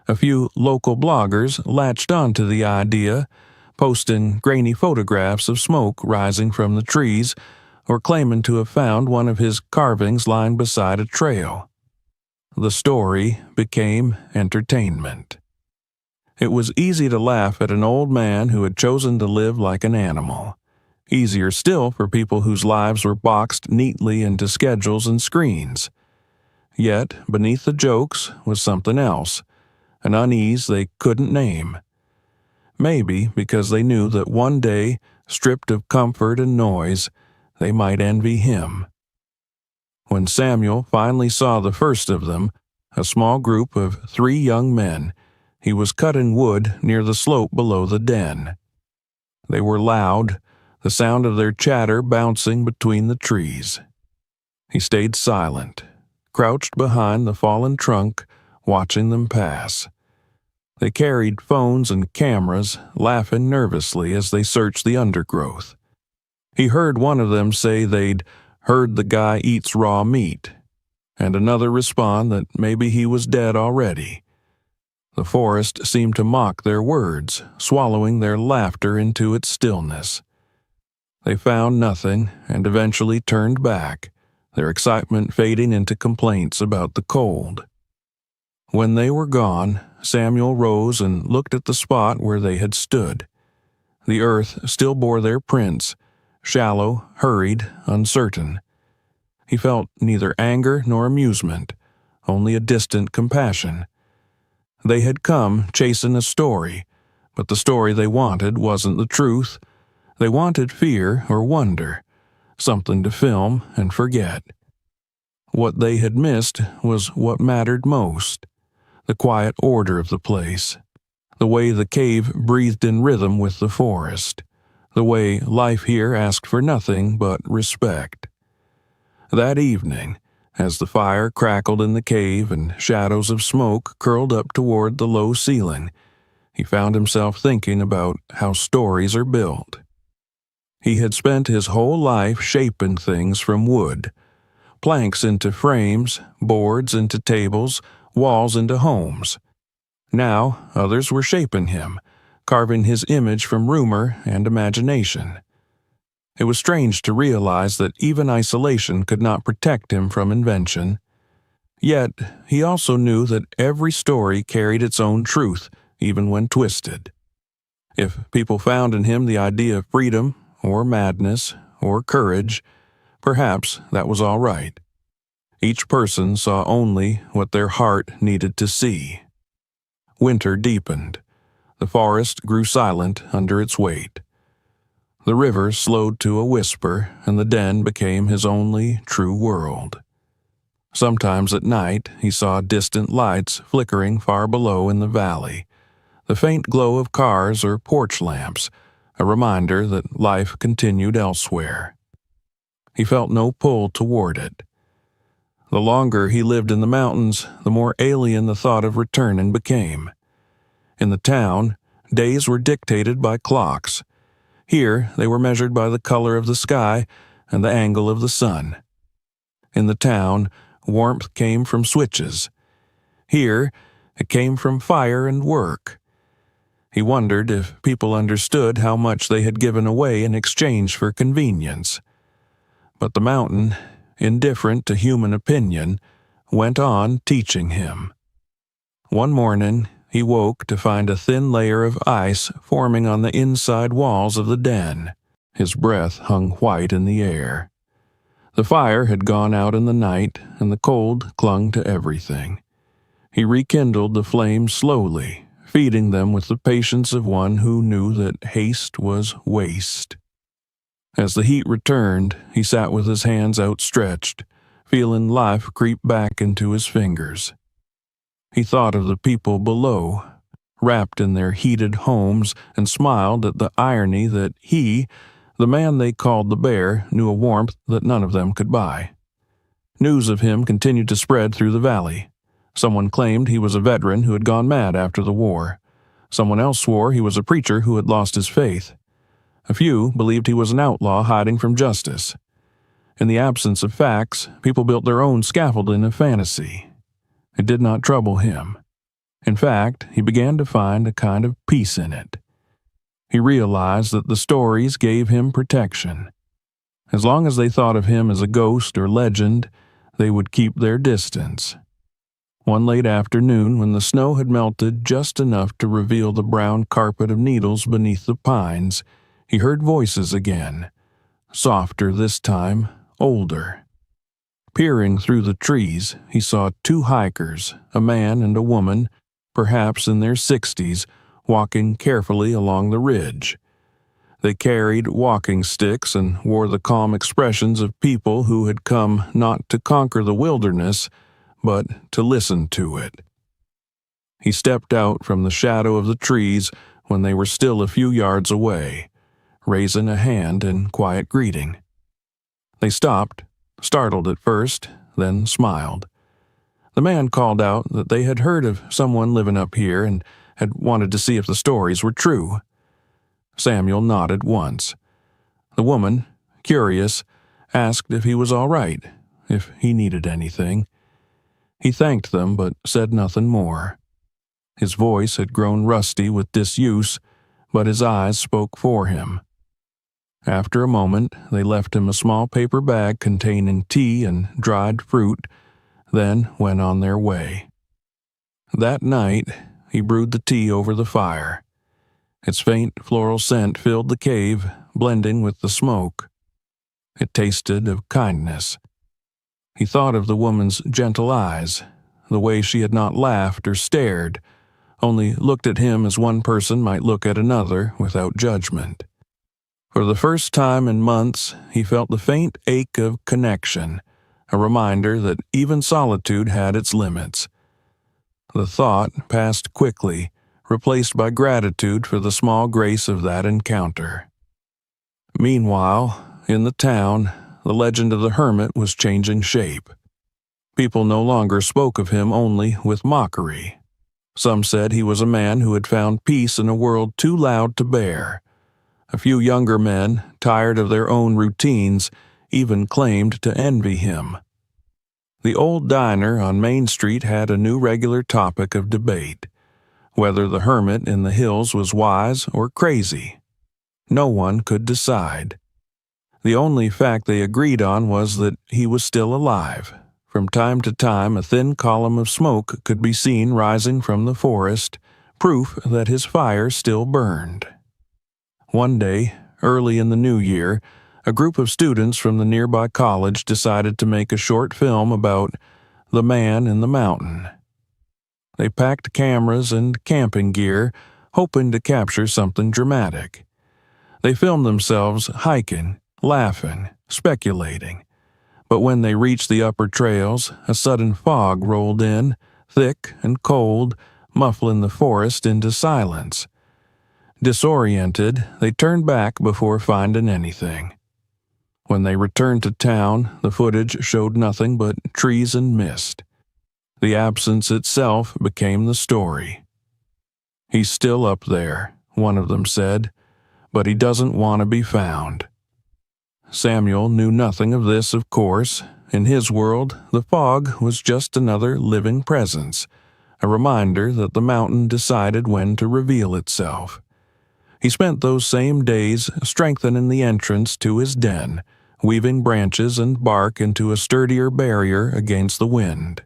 A few local bloggers latched onto the idea, posting grainy photographs of smoke rising from the trees or claiming to have found one of his carvings lying beside a trail. The story became entertainment. It was easy to laugh at an old man who had chosen to live like an animal. Easier still for people whose lives were boxed neatly into schedules and screens. Yet, beneath the jokes was something else, an unease they couldn't name. Maybe because they knew that one day, stripped of comfort and noise, they might envy him. When Samuel finally saw the first of them, a small group of 3 young men, he was cutting wood near the slope below the den. They were loud, the sound of their chatter bouncing between the trees. He stayed silent, crouched behind the fallen trunk, watching them pass. They carried phones and cameras, laughing nervously as they searched the undergrowth. He heard one of them say they'd heard the guy eats raw meat, and another respond that maybe he was dead already. The forest seemed to mock their words, swallowing their laughter into its stillness. They found nothing and eventually turned back, their excitement fading into complaints about the cold. When they were gone, Samuel rose and looked at the spot where they had stood. The earth still bore their prints, shallow, hurried, uncertain. He felt neither anger nor amusement, only a distant compassion. They had come chasing a story, but the story they wanted wasn't the truth. They wanted fear or wonder, something to film and forget. What they had missed was what mattered most, the quiet order of the place, the way the cave breathed in rhythm with the forest, the way life here asked for nothing but respect. That evening, as the fire crackled in the cave and shadows of smoke curled up toward the low ceiling, he found himself thinking about how stories are built. He had spent his whole life shaping things from wood, planks into frames, boards into tables, walls into homes. Now others were shaping him, carving his image from rumor and imagination. It was strange to realize that even isolation could not protect him from invention. Yet he also knew that every story carried its own truth, even when twisted. If people found in him the idea of freedom, or madness, or courage, perhaps that was all right. Each person saw only what their heart needed to see. Winter deepened. The forest grew silent under its weight. The river slowed to a whisper, and the den became his only true world. Sometimes at night he saw distant lights flickering far below in the valley, the faint glow of cars or porch lamps, a reminder that life continued elsewhere. He felt no pull toward it. The longer he lived in the mountains, the more alien the thought of returning became. In the town, days were dictated by clocks. Here they were measured by the color of the sky and the angle of the sun. In the town, warmth came from switches. Here, it came from fire and work. He wondered if people understood how much they had given away in exchange for convenience. But the mountain, indifferent to human opinion, went on teaching him. One morning, he woke to find a thin layer of ice forming on the inside walls of the den. His breath hung white in the air. The fire had gone out in the night, and the cold clung to everything. He rekindled the flames slowly, feeding them with the patience of one who knew that haste was waste. As the heat returned, he sat with his hands outstretched, feeling life creep back into his fingers. He thought of the people below, wrapped in their heated homes, and smiled at the irony that he, the man they called the bear, knew a warmth that none of them could buy. News of him continued to spread through the valley. Someone claimed he was a veteran who had gone mad after the war. Someone else swore he was a preacher who had lost his faith. A few believed he was an outlaw hiding from justice. In the absence of facts, people built their own scaffolding of fantasy. It did not trouble him. In fact, he began to find a kind of peace in it. He realized that the stories gave him protection. As long as they thought of him as a ghost or legend, they would keep their distance. One late afternoon, when the snow had melted just enough to reveal the brown carpet of needles beneath the pines, he heard voices again, softer this time, older. Peering through the trees, he saw two hikers, a man and a woman, perhaps in their 60s, walking carefully along the ridge. They carried walking sticks and wore the calm expressions of people who had come not to conquer the wilderness, but to listen to it. He stepped out from the shadow of the trees when they were still a few yards away, raising a hand in quiet greeting. They stopped, startled at first, then smiled. The man called out that they had heard of someone living up here and had wanted to see if the stories were true. Samuel nodded once. The woman, curious, asked if he was all right, if he needed anything. He thanked them but said nothing more. His voice had grown rusty with disuse, but his eyes spoke for him. After a moment, they left him a small paper bag containing tea and dried fruit, then went on their way. That night, he brewed the tea over the fire. Its faint floral scent filled the cave, blending with the smoke. It tasted of kindness. He thought of the woman's gentle eyes, the way she had not laughed or stared, only looked at him as one person might look at another without judgment. For the first time in months, he felt the faint ache of connection, a reminder that even solitude had its limits. The thought passed quickly, replaced by gratitude for the small grace of that encounter. Meanwhile, in the town, the legend of the hermit was changing shape. People no longer spoke of him only with mockery. Some said he was a man who had found peace in a world too loud to bear. A few younger men, tired of their own routines, even claimed to envy him. The old diner on Main Street had a new regular topic of debate: whether the hermit in the hills was wise or crazy. No one could decide. The only fact they agreed on was that he was still alive. From time to time, a thin column of smoke could be seen rising from the forest, proof that his fire still burned. One day, early in the new year, a group of students from the nearby college decided to make a short film about the man in the mountain. They packed cameras and camping gear, hoping to capture something dramatic. They filmed themselves hiking, laughing, speculating. But when they reached the upper trails, a sudden fog rolled in, thick and cold, muffling the forest into silence. Disoriented, they turned back before finding anything. When they returned to town, the footage showed nothing but trees and mist. The absence itself became the story. "He's still up there," one of them said, "but he doesn't want to be found." Samuel knew nothing of this, of course. In his world, the fog was just another living presence, a reminder that the mountain decided when to reveal itself. He spent those same days strengthening the entrance to his den, weaving branches and bark into a sturdier barrier against the wind.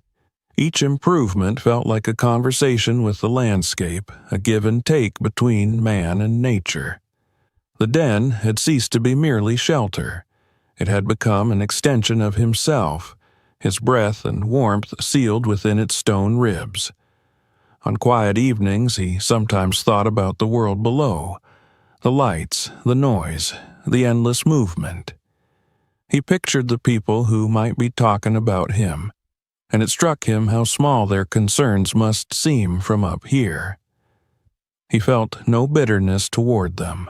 Each improvement felt like a conversation with the landscape, a give and take between man and nature. The den had ceased to be merely shelter. It had become an extension of himself, his breath and warmth sealed within its stone ribs. On quiet evenings, he sometimes thought about the world below, the lights, the noise, the endless movement. He pictured the people who might be talking about him, and it struck him how small their concerns must seem from up here. He felt no bitterness toward them.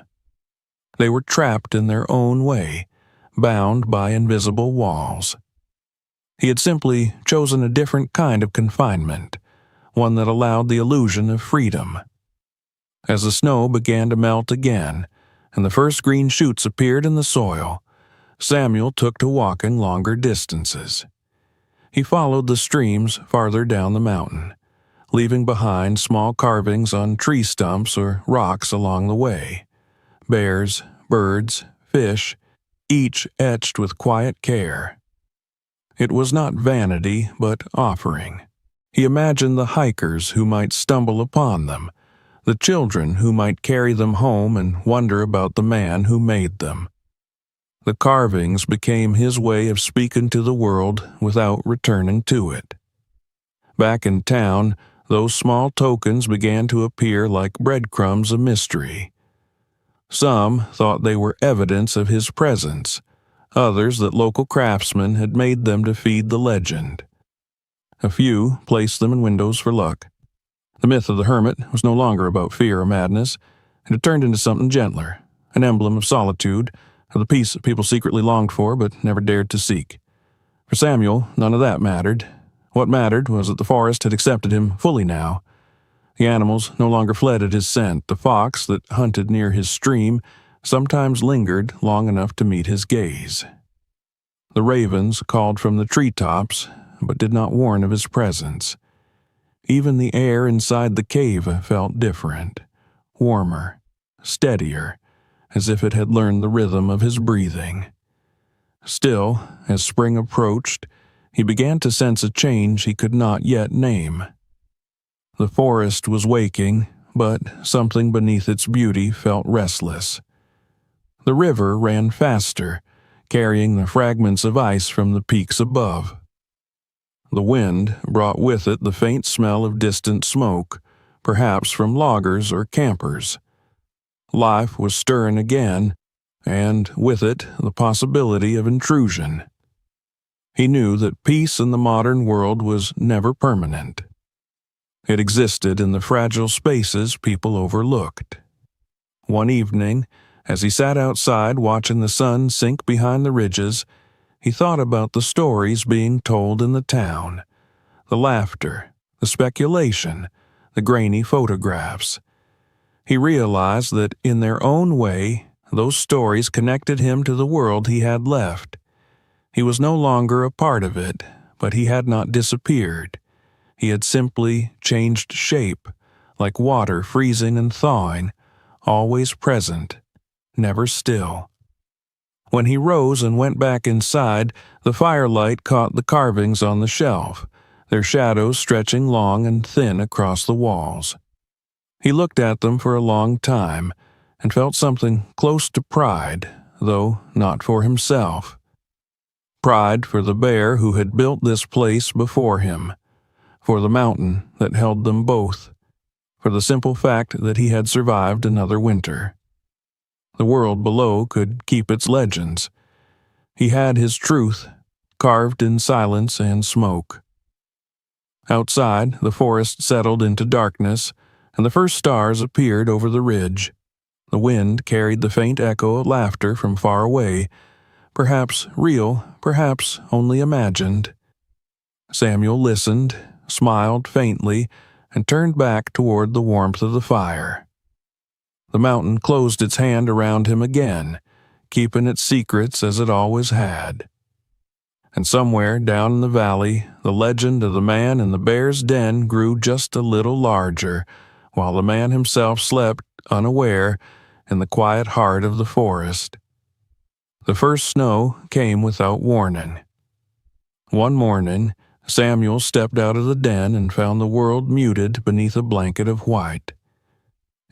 They were trapped in their own way, bound by invisible walls. He had simply chosen a different kind of confinement, one that allowed the illusion of freedom. As the snow began to melt again, and the first green shoots appeared in the soil, Samuel took to walking longer distances. He followed the streams farther down the mountain, leaving behind small carvings on tree stumps or rocks along the way. Bears, birds, fish, each etched with quiet care. It was not vanity, but offering. He imagined the hikers who might stumble upon them, the children who might carry them home and wonder about the man who made them. The carvings became his way of speaking to the world without returning to it. Back in town, those small tokens began to appear like breadcrumbs of mystery. Some thought they were evidence of his presence, others that local craftsmen had made them to feed the legend. A few placed them in windows for luck. The myth of the hermit was no longer about fear or madness. It had turned into something gentler, an emblem of solitude, of the peace that people secretly longed for but never dared to seek. For Samuel, none of that mattered. What mattered was that the forest had accepted him fully now. The animals no longer fled at his scent. The fox that hunted near his stream sometimes lingered long enough to meet his gaze. The ravens called from the treetops, but did not warn of his presence. Even the air inside the cave felt different, warmer, steadier, as if it had learned the rhythm of his breathing. Still, as spring approached, he began to sense a change he could not yet name. The forest was waking, but something beneath its beauty felt restless. The river ran faster, carrying the fragments of ice from the peaks above. The wind brought with it the faint smell of distant smoke, perhaps from loggers or campers. Life was stirring again, and with it the possibility of intrusion. He knew that peace in the modern world was never permanent. It existed in the fragile spaces people overlooked. One evening, as he sat outside watching the sun sink behind the ridges, he thought about the stories being told in the town, the laughter, the speculation, the grainy photographs. He realized that in their own way, those stories connected him to the world he had left. He was no longer a part of it, but he had not disappeared. He had simply changed shape, like water freezing and thawing, always present, never still. When he rose and went back inside, the firelight caught the carvings on the shelf, their shadows stretching long and thin across the walls. He looked at them for a long time and felt something close to pride, though not for himself. Pride for the bear who had built this place before him, for the mountain that held them both, for the simple fact that he had survived another winter. The world below could keep its legends. He had his truth, carved in silence and smoke. Outside, the forest settled into darkness, and the first stars appeared over the ridge. The wind carried the faint echo of laughter from far away, perhaps real, perhaps only imagined. Samuel listened, smiled faintly, and turned back toward the warmth of the fire. The mountain closed its hand around him again, keeping its secrets as it always had. And somewhere down in the valley, the legend of the man in the bear's den grew just a little larger, while the man himself slept, unaware, in the quiet heart of the forest. The first snow came without warning. One morning, Samuel stepped out of the den and found the world muted beneath a blanket of white.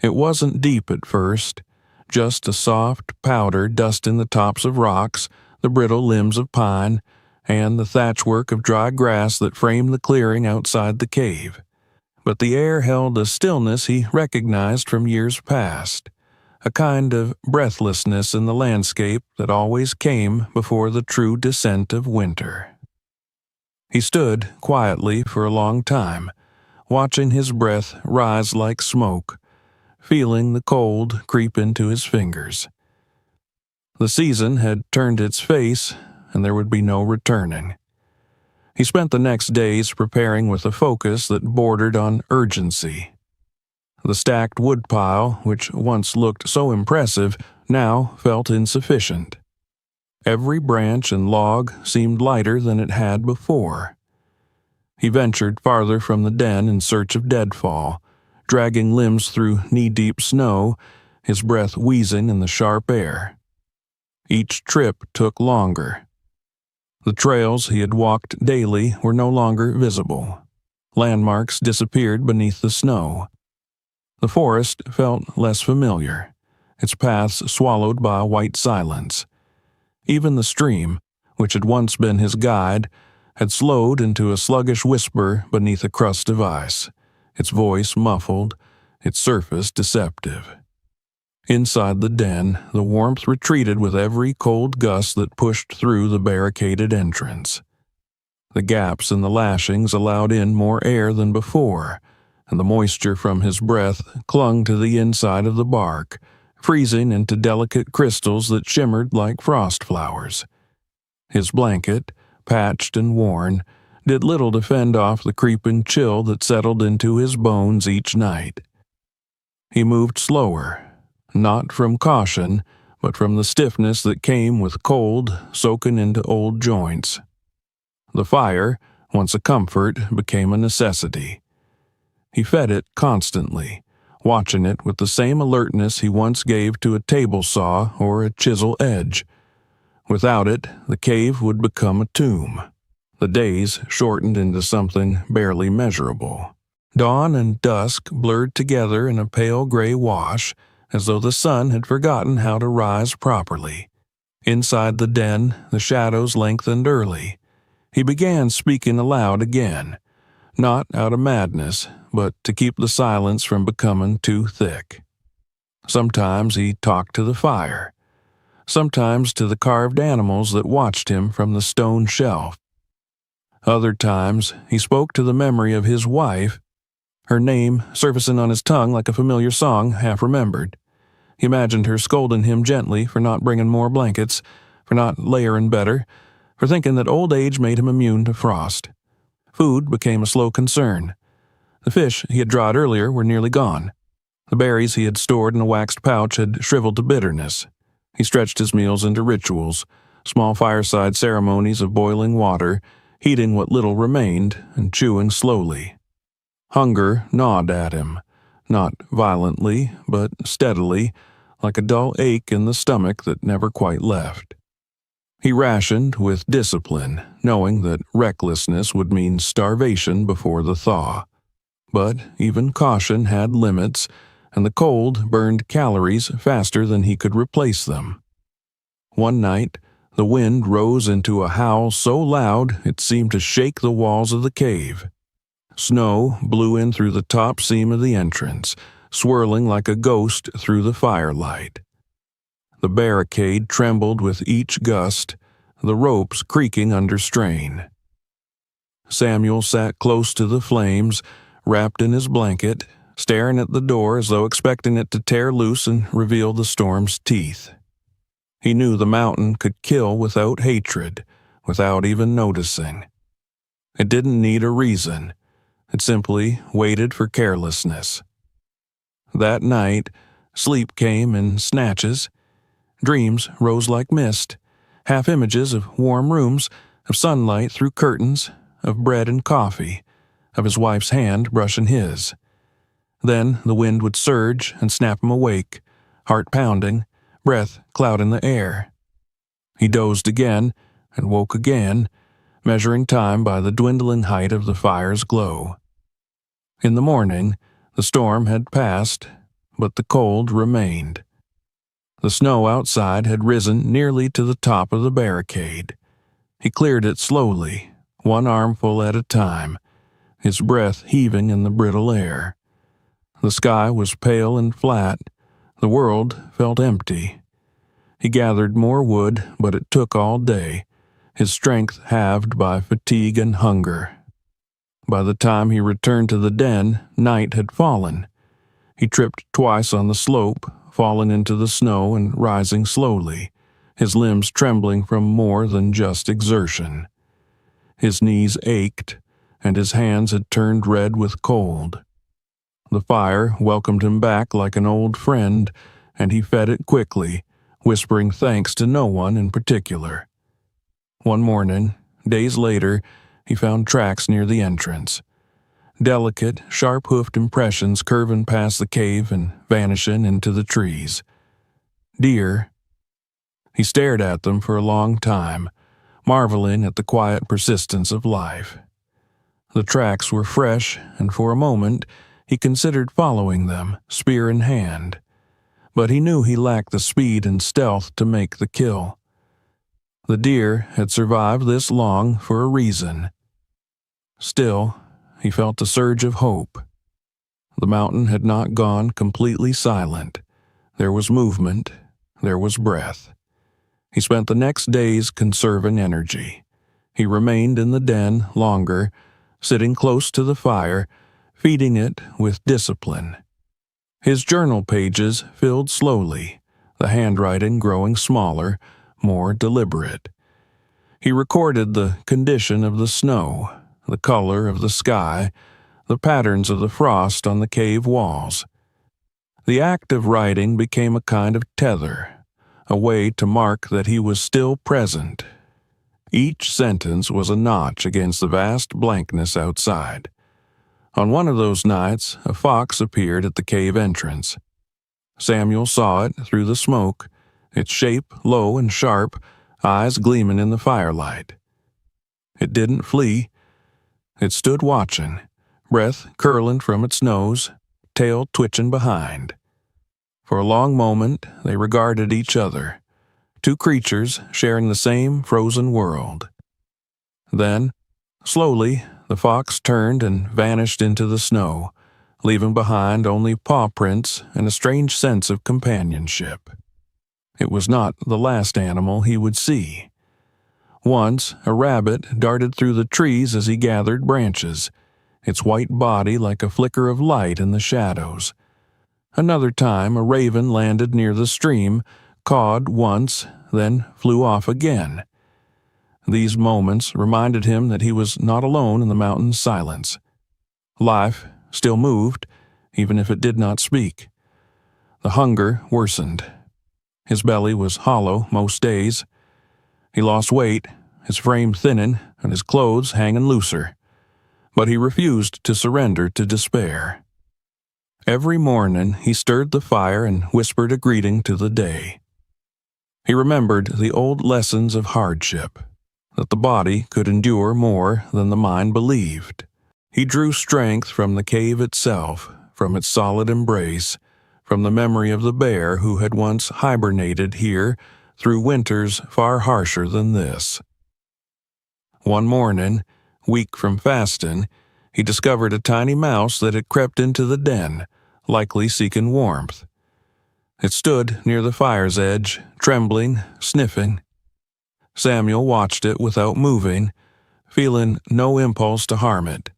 It wasn't deep at first, just a soft powder dusting the tops of rocks, the brittle limbs of pine, and the thatchwork of dry grass that framed the clearing outside the cave. But the air held a stillness he recognized from years past, a kind of breathlessness in the landscape that always came before the true descent of winter. He stood quietly for a long time, watching his breath rise like smoke, feeling the cold creep into his fingers. The season had turned its face, and there would be no returning. He spent the next days preparing with a focus that bordered on urgency. The stacked woodpile, which once looked so impressive, now felt insufficient. Every branch and log seemed lighter than it had before. He ventured farther from the den in search of deadfall, dragging limbs through knee-deep snow, his breath wheezing in the sharp air. Each trip took longer. The trails he had walked daily were no longer visible. Landmarks disappeared beneath the snow. The forest felt less familiar, its paths swallowed by a white silence. Even the stream, which had once been his guide, had slowed into a sluggish whisper beneath a crust of ice, its voice muffled, its surface deceptive. Inside the den, the warmth retreated with every cold gust that pushed through the barricaded entrance. The gaps in the lashings allowed in more air than before, and the moisture from his breath clung to the inside of the bark, freezing into delicate crystals that shimmered like frost flowers. His blanket, patched and worn, did little to fend off the creeping chill that settled into his bones each night. He moved slower, not from caution, but from the stiffness that came with cold soaking into old joints. The fire, once a comfort, became a necessity. He fed it constantly, watching it with the same alertness he once gave to a table saw or a chisel edge. Without it, the cave would become a tomb. The days shortened into something barely measurable. Dawn and dusk blurred together in a pale gray wash, as though the sun had forgotten how to rise properly. Inside the den, the shadows lengthened early. He began speaking aloud again, not out of madness, but to keep the silence from becoming too thick. Sometimes he talked to the fire, sometimes to the carved animals that watched him from the stone shelf. Other times he spoke to the memory of his wife, her name surfacing on his tongue like a familiar song half remembered. He imagined her scolding him gently for not bringing more blankets, for not layering better, for thinking that old age made him immune to frost. Food became a slow concern. The fish he had dried earlier were nearly gone. The berries he had stored in a waxed pouch had shriveled to bitterness. He stretched his meals into rituals, small fireside ceremonies of boiling water, heating what little remained and chewing slowly. Hunger gnawed at him, not violently, but steadily, like a dull ache in the stomach that never quite left. He rationed with discipline, knowing that recklessness would mean starvation before the thaw. But even caution had limits, and the cold burned calories faster than he could replace them. One night, the wind rose into a howl so loud it seemed to shake the walls of the cave. Snow blew in through the top seam of the entrance, swirling like a ghost through the firelight. The barricade trembled with each gust, the ropes creaking under strain. Samuel sat close to the flames, wrapped in his blanket, staring at the door as though expecting it to tear loose and reveal the storm's teeth. He knew the mountain could kill without hatred, without even noticing. It didn't need a reason. It simply waited for carelessness. That night, sleep came in snatches. Dreams rose like mist, half images of warm rooms, of sunlight through curtains, of bread and coffee, of his wife's hand brushing his. Then the wind would surge and snap him awake, heart pounding, breath clouding the air. He dozed again and woke again, measuring time by the dwindling height of the fire's glow. In the morning, the storm had passed, but the cold remained. The snow outside had risen nearly to the top of the barricade. He cleared it slowly, one armful at a time, his breath heaving in the brittle air. The sky was pale and flat, The world felt empty. He gathered more wood, but it took all day, his strength halved by fatigue and hunger. By the time he returned to the den, night had fallen. He tripped twice on the slope, fallen into the snow and rising slowly, his limbs trembling from more than just exertion. His knees ached, and his hands had turned red with cold. The fire welcomed him back like an old friend, and he fed it quickly, whispering thanks to no one in particular. One morning, days later, he found tracks near the entrance. Delicate, sharp-hoofed impressions curving past the cave and vanishing into the trees. Deer. He stared at them for a long time, marveling at the quiet persistence of life. The tracks were fresh, and for a moment he considered following them, spear in hand. But he knew he lacked the speed and stealth to make the kill. The deer had survived this long for a reason. Still, he felt a surge of hope. The mountain had not gone completely silent. There was movement. There was breath. He spent the next days conserving energy. He remained in the den longer, sitting close to the fire, feeding it with discipline. His journal pages filled slowly, the handwriting growing smaller, more deliberate. He recorded the condition of the snow, the color of the sky, the patterns of the frost on the cave walls. The act of writing became a kind of tether, a way to mark that he was still present. Each sentence was a notch against the vast blankness outside. On one of those nights, a fox appeared at the cave entrance. Samuel saw it through the smoke, its shape low and sharp, eyes gleaming in the firelight. It didn't flee. It stood watching, breath curling from its nose, tail twitching behind. For a long moment, they regarded each other, two creatures sharing the same frozen world. Then, slowly, the fox turned and vanished into the snow, leaving behind only paw prints and a strange sense of companionship. It was not the last animal he would see. Once, a rabbit darted through the trees as he gathered branches, its white body like a flicker of light in the shadows. Another time, a raven landed near the stream, cawed once, then flew off again. These moments reminded him that he was not alone in the mountain's silence. Life still moved, even if it did not speak. The hunger worsened. His belly was hollow most days. He lost weight, his frame thinning, and his clothes hanging looser. But he refused to surrender to despair. Every morning he stirred the fire and whispered a greeting to the day. He remembered the old lessons of hardship, that the body could endure more than the mind believed. He drew strength from the cave itself, from its solid embrace, from the memory of the bear who had once hibernated here through winters far harsher than this. One morning, weak from fasting, he discovered a tiny mouse that had crept into the den, likely seeking warmth. It stood near the fire's edge, trembling, sniffing. Samuel watched it without moving, feeling no impulse to harm it.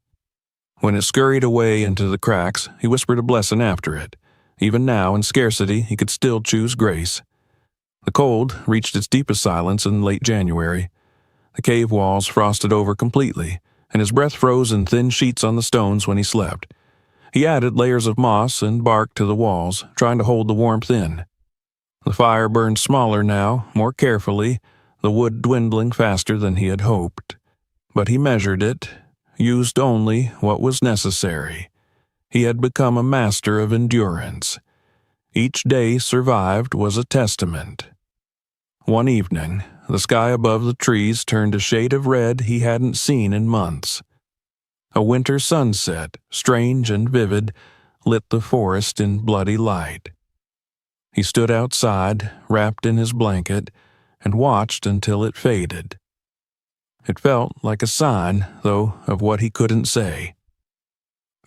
When it scurried away into the cracks, he whispered a blessing after it. Even now, in scarcity, he could still choose grace. The cold reached its deepest silence in late January. The cave walls frosted over completely, and his breath froze in thin sheets on the stones when he slept. He added layers of moss and bark to the walls, trying to hold the warmth in. The fire burned smaller now, more carefully, the wood dwindling faster than he had hoped. But he measured it, used only what was necessary. He had become a master of endurance. Each day survived was a testament. One evening, the sky above the trees turned a shade of red he hadn't seen in months. A winter sunset, strange and vivid, lit the forest in bloody light. He stood outside, wrapped in his blanket, and watched until it faded. It felt like a sign, though, of what he couldn't say.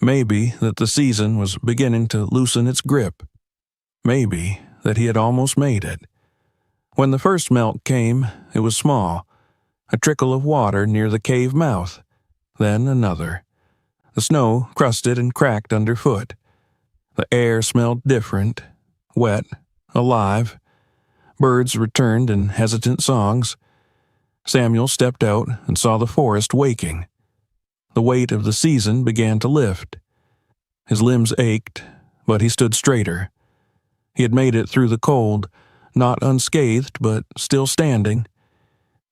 Maybe that the season was beginning to loosen its grip. maybe that he had almost made it. When the first melt came, it was small, a trickle of water near the cave mouth, then another. The snow crusted and cracked underfoot. The air smelled different, wet, alive. Birds returned in hesitant songs. Samuel stepped out and saw the forest waking. The weight of the season began to lift. His limbs ached, but he stood straighter. He had made it through the cold, not unscathed, but still standing.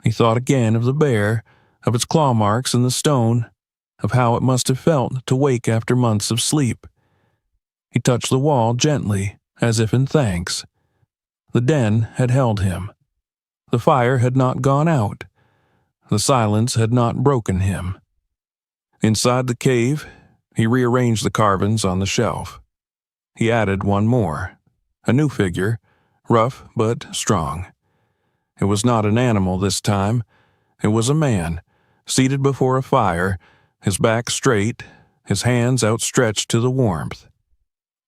He thought again of the bear, of its claw marks in the stone, of how it must have felt to wake after months of sleep. He touched the wall gently, as if in thanks. The den had held him. The fire had not gone out. The silence had not broken him. Inside the cave, he rearranged the carvings on the shelf. He added one more, a new figure, rough but strong. It was not an animal this time. It was a man, seated before a fire, his back straight, his hands outstretched to the warmth.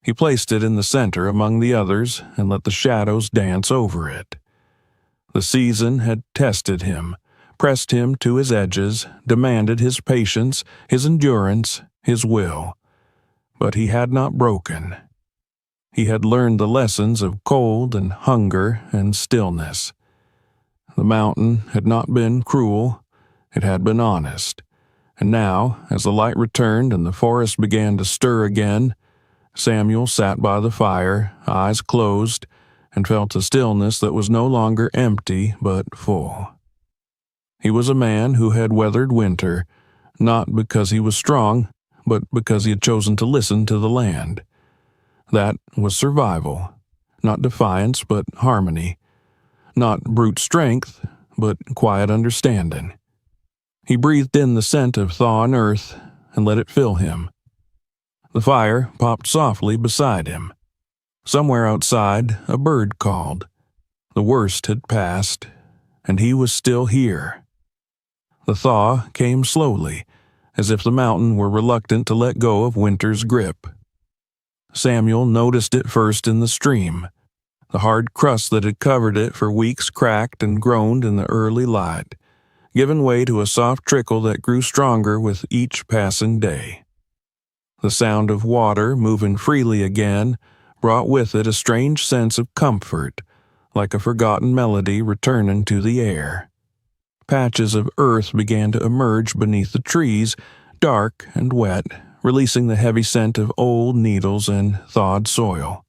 He placed it in the center among the others and let the shadows dance over it. The season had tested him, pressed him to his edges, demanded his patience, his endurance, his will. But he had not broken. He had learned the lessons of cold and hunger and stillness. The mountain had not been cruel, it had been honest. And now, as the light returned and the forest began to stir again, Samuel sat by the fire, eyes closed, and felt a stillness that was no longer empty but full. He was a man who had weathered winter, not because he was strong, but because he had chosen to listen to the land. That was survival, not defiance but harmony, not brute strength, but quiet understanding. He breathed in the scent of thaw and earth and let it fill him. The fire popped softly beside him. Somewhere outside, a bird called. The worst had passed, and he was still here. The thaw came slowly, as if the mountain were reluctant to let go of winter's grip. Samuel noticed it first in the stream. The hard crust that had covered it for weeks cracked and groaned in the early light, giving way to a soft trickle that grew stronger with each passing day. The sound of water moving freely again brought with it a strange sense of comfort, like a forgotten melody returning to the air. Patches of earth began to emerge beneath the trees, dark and wet, releasing the heavy scent of old needles and thawed soil.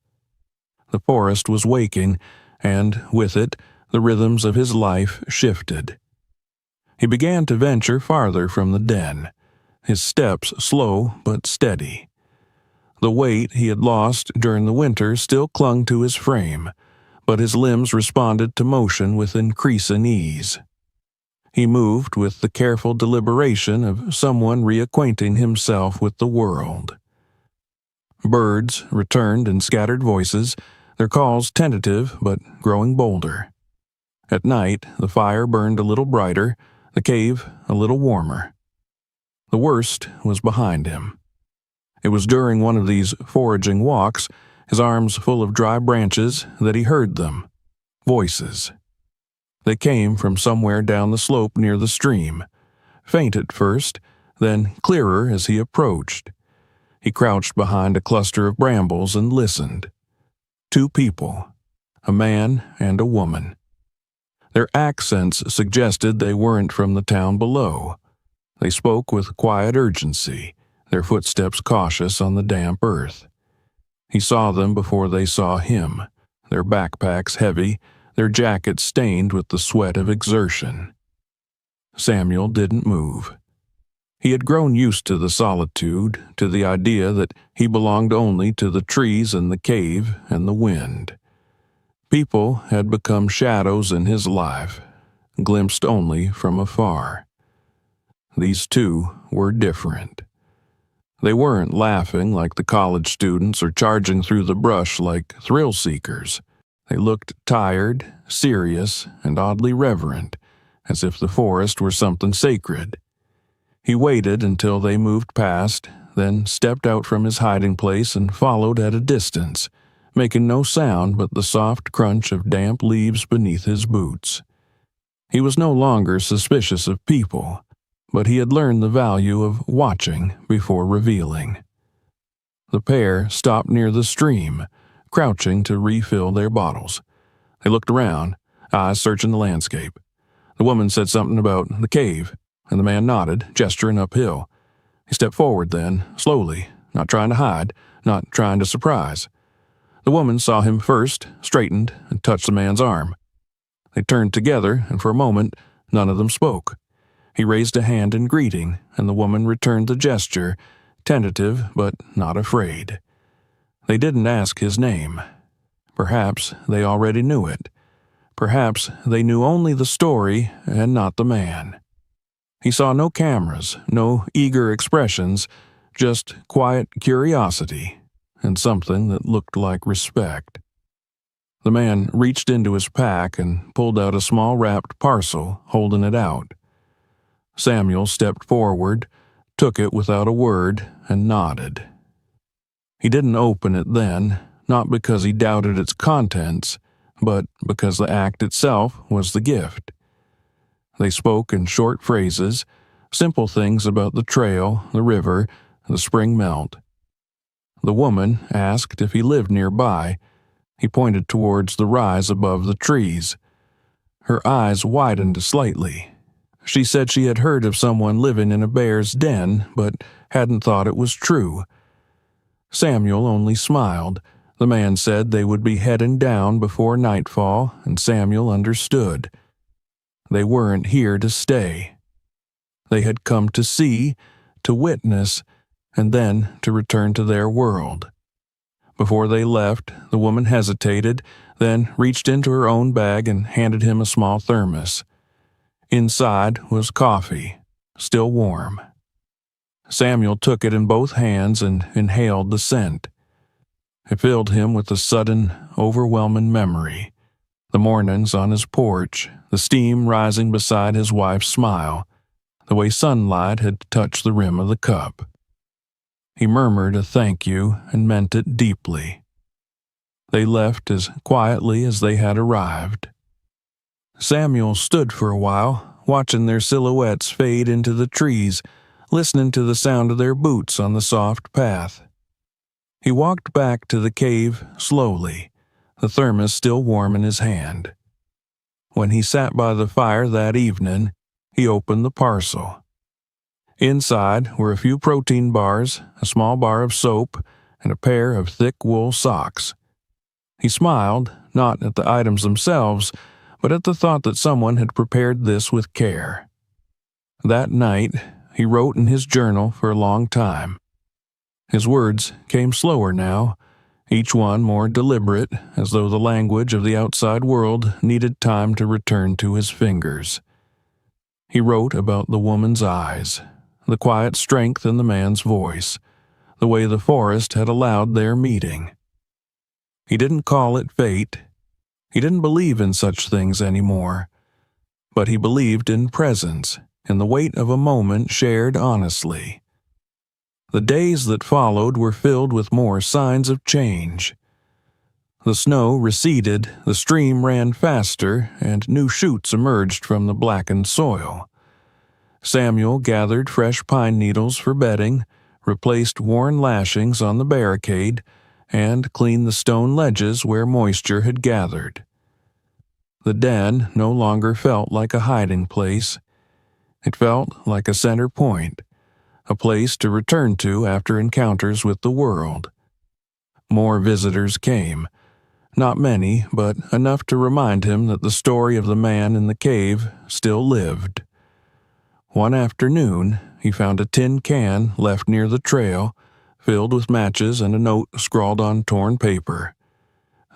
The forest was waking, and with it, the rhythms of his life shifted. He began to venture farther from the den, his steps slow but steady. The weight he had lost during the winter still clung to his frame, but his limbs responded to motion with increasing ease. He moved with the careful deliberation of someone reacquainting himself with the world. Birds returned in scattered voices, their calls tentative but growing bolder. At night, the fire burned a little brighter, the cave a little warmer. The worst was behind him. It was during one of these foraging walks, his arms full of dry branches, that he heard them. Voices. They came from somewhere down the slope near the stream, faint at first, then clearer as he approached. He crouched behind a cluster of brambles and listened. Two people, a man and a woman. Their accents suggested they weren't from the town below. They spoke with quiet urgency, their footsteps cautious on the damp earth. He saw them before they saw him, their backpacks heavy, their jackets stained with the sweat of exertion. Samuel didn't move. He had grown used to the solitude, to the idea that he belonged only to the trees and the cave and the wind. People had become shadows in his life, glimpsed only from afar. These two were different. They weren't laughing like the college students or charging through the brush like thrill seekers. They looked tired, serious, and oddly reverent, as if the forest were something sacred. He waited until they moved past, then stepped out from his hiding place and followed at a distance, making no sound but the soft crunch of damp leaves beneath his boots. He was no longer suspicious of people, but he had learned the value of watching before revealing. The pair stopped near the stream, crouching to refill their bottles. They looked around, eyes searching the landscape. The woman said something about the cave, and the man nodded, gesturing uphill. He stepped forward then, slowly, not trying to hide, not trying to surprise. The woman saw him first, straightened, and touched the man's arm. They turned together, and for a moment, none of them spoke. He raised a hand in greeting, and the woman returned the gesture, tentative but not afraid. They didn't ask his name. Perhaps they already knew it. Perhaps they knew only the story and not the man. He saw no cameras, no eager expressions, just quiet curiosity, and something that looked like respect. The man reached into his pack and pulled out a small wrapped parcel, holding it out. Samuel stepped forward, took it without a word, and nodded. He didn't open it then, not because he doubted its contents, but because the act itself was the gift. They spoke in short phrases, simple things about the trail, the river, the spring melt. The woman asked if he lived nearby. He pointed towards the rise above the trees. Her eyes widened slightly. She said she had heard of someone living in a bear's den, but hadn't thought it was true. Samuel only smiled. The man said they would be heading down before nightfall, and Samuel understood. They weren't here to stay. They had come to see, to witness, and then to return to their world. Before they left, the woman hesitated, then reached into her own bag and handed him a small thermos. Inside was coffee, still warm. Samuel took it in both hands and inhaled the scent. It filled him with a sudden, overwhelming memory. The mornings on his porch, the steam rising beside his wife's smile, the way sunlight had touched the rim of the cup. He murmured a thank you and meant it deeply. They left as quietly as they had arrived. Samuel stood for a while, watching their silhouettes fade into the trees, listening to the sound of their boots on the soft path. He walked back to the cave slowly, the thermos still warm in his hand. When he sat by the fire that evening, he opened the parcel. Inside were a few protein bars, a small bar of soap, and a pair of thick wool socks. He smiled, not at the items themselves, but at the thought that someone had prepared this with care. That night, he wrote in his journal for a long time. His words came slower now, each one more deliberate, as though the language of the outside world needed time to return to his fingers. He wrote about the woman's eyes, the quiet strength in the man's voice, the way the forest had allowed their meeting. He didn't call it fate. He didn't believe in such things anymore, but he believed in presence, in the weight of a moment shared honestly. The days that followed were filled with more signs of change. The snow receded, the stream ran faster, and new shoots emerged from the blackened soil. Samuel gathered fresh pine needles for bedding, replaced worn lashings on the barricade, and cleaned the stone ledges where moisture had gathered. The den no longer felt like a hiding place. It felt like a center point, a place to return to after encounters with the world. More visitors came. Not many, but enough to remind him that the story of the man in the cave still lived. One afternoon, he found a tin can left near the trail, filled with matches and a note scrawled on torn paper.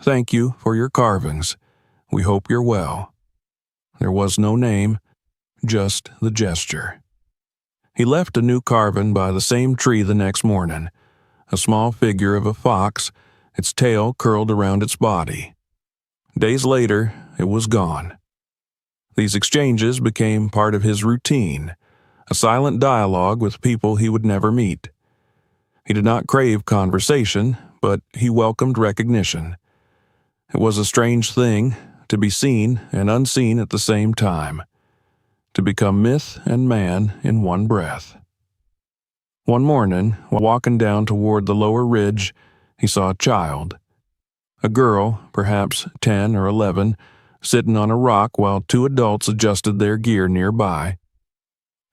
"Thank you for your carvings. We hope you're well." There was no name, just the gesture. He left a new carving by the same tree the next morning, a small figure of a fox, its tail curled around its body. Days later, it was gone. These exchanges became part of his routine, a silent dialogue with people he would never meet. He did not crave conversation, but he welcomed recognition. It was a strange thing to be seen and unseen at the same time, to become myth and man in one breath. One morning, while walking down toward the lower ridge, he saw a child. A girl, perhaps 10 or 11, sitting on a rock while two adults adjusted their gear nearby.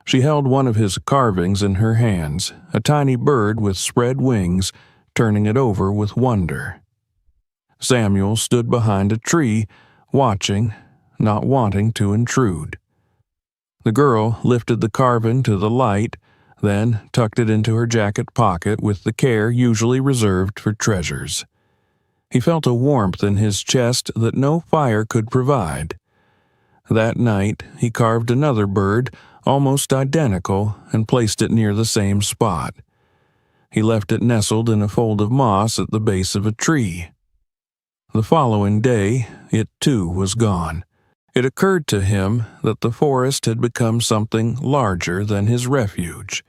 She held one of his carvings in her hands, a tiny bird with spread wings, turning it over with wonder. Samuel stood behind a tree, watching, not wanting to intrude. The girl lifted the carving to the light, then tucked it into her jacket pocket with the care usually reserved for treasures. He felt a warmth in his chest that no fire could provide. That night, he carved another bird, almost identical, and placed it near the same spot. He left it nestled in a fold of moss at the base of a tree. The following day, it too was gone. It occurred to him that the forest had become something larger than his refuge.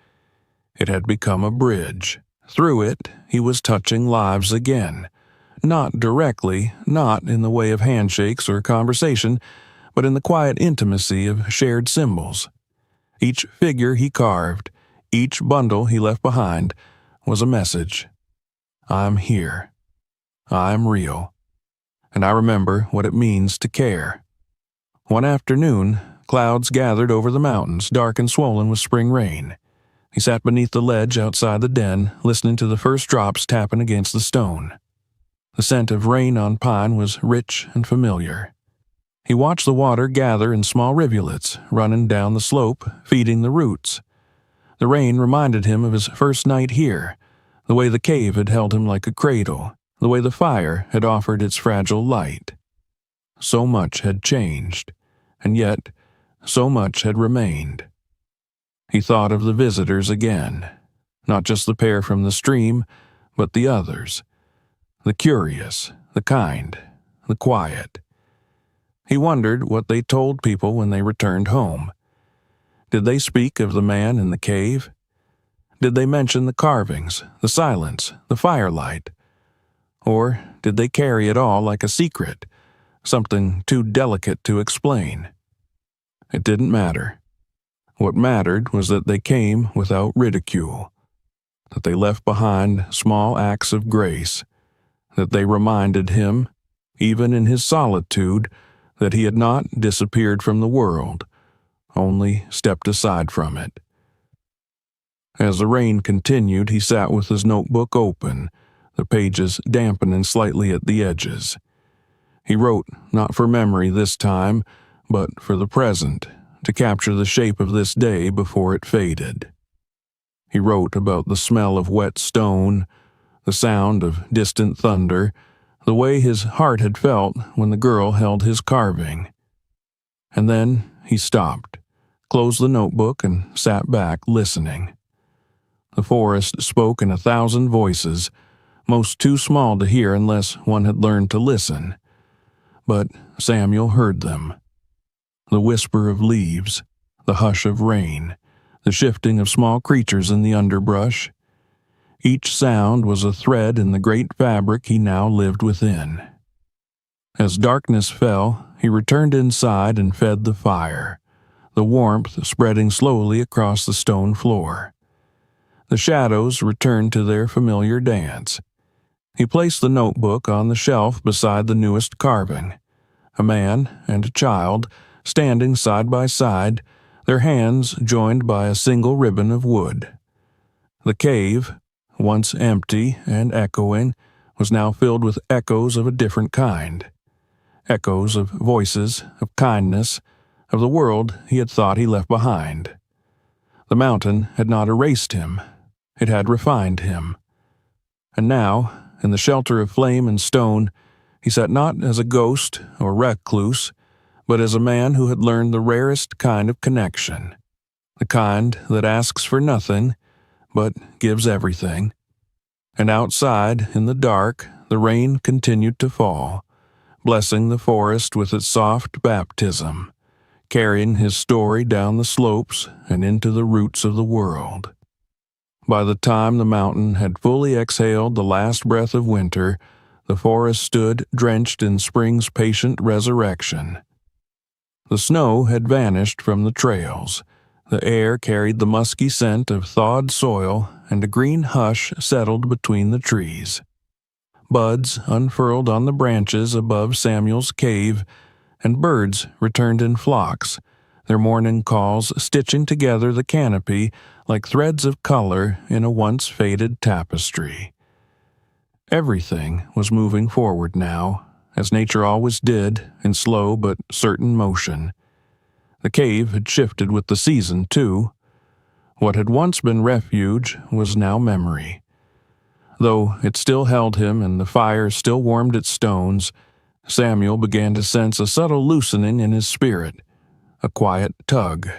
It had become a bridge. Through it, he was touching lives again. Not directly, not in the way of handshakes or conversation, but in the quiet intimacy of shared symbols. Each figure he carved, each bundle he left behind, was a message. I'm here. I'm real. And I remember what it means to care. One afternoon, clouds gathered over the mountains, dark and swollen with spring rain. He sat beneath the ledge outside the den, listening to the first drops tapping against the stone. The scent of rain on pine was rich and familiar. He watched the water gather in small rivulets, running down the slope, feeding the roots. The rain reminded him of his first night here, the way the cave had held him like a cradle, the way the fire had offered its fragile light. So much had changed, and yet so much had remained. He thought of the visitors again, not just the pair from the stream, but the others, the curious, the kind, the quiet. He wondered what they told people when they returned home. Did they speak of the man in the cave? Did they mention the carvings, the silence, the firelight? Or did they carry it all like a secret, something too delicate to explain? It didn't matter. What mattered was that they came without ridicule, that they left behind small acts of grace, that they reminded him, even in his solitude, that he had not disappeared from the world, only stepped aside from it. As the rain continued, he sat with his notebook open, the pages dampening slightly at the edges. He wrote not for memory this time, but for the present, to capture the shape of this day before it faded. He wrote about the smell of wet stone, the sound of distant thunder, the way his heart had felt when the girl held his carving. And then he stopped, closed the notebook, and sat back listening. The forest spoke in 1,000 voices, most too small to hear unless one had learned to listen. But Samuel heard them. The whisper of leaves, the hush of rain, the shifting of small creatures in the underbrush. Each sound was a thread in the great fabric he now lived within. As darkness fell, he returned inside and fed the fire, the warmth spreading slowly across the stone floor. The shadows returned to their familiar dance. He placed the notebook on the shelf beside the newest carving. A man and a child, standing side by side, their hands joined by a single ribbon of wood. The cave, once empty and echoing, was now filled with echoes of a different kind. Echoes of voices, of kindness, of the world he had thought he left behind. The mountain had not erased him. It had refined him. And now, in the shelter of flame and stone, he sat not as a ghost or recluse, but as a man who had learned the rarest kind of connection, the kind that asks for nothing, but gives everything. And outside, in the dark, the rain continued to fall, blessing the forest with its soft baptism, carrying his story down the slopes and into the roots of the world. By the time the mountain had fully exhaled the last breath of winter, the forest stood drenched in spring's patient resurrection. The snow had vanished from the trails. The air carried the musky scent of thawed soil, and a green hush settled between the trees. Buds unfurled on the branches above Samuel's cave, and birds returned in flocks, their morning calls stitching together the canopy like threads of color in a once faded tapestry. Everything was moving forward now, as nature always did, in slow but certain motion. The cave had shifted with the season, too. What had once been refuge was now memory. Though it still held him and the fire still warmed its stones, Samuel began to sense a subtle loosening in his spirit, a quiet tug,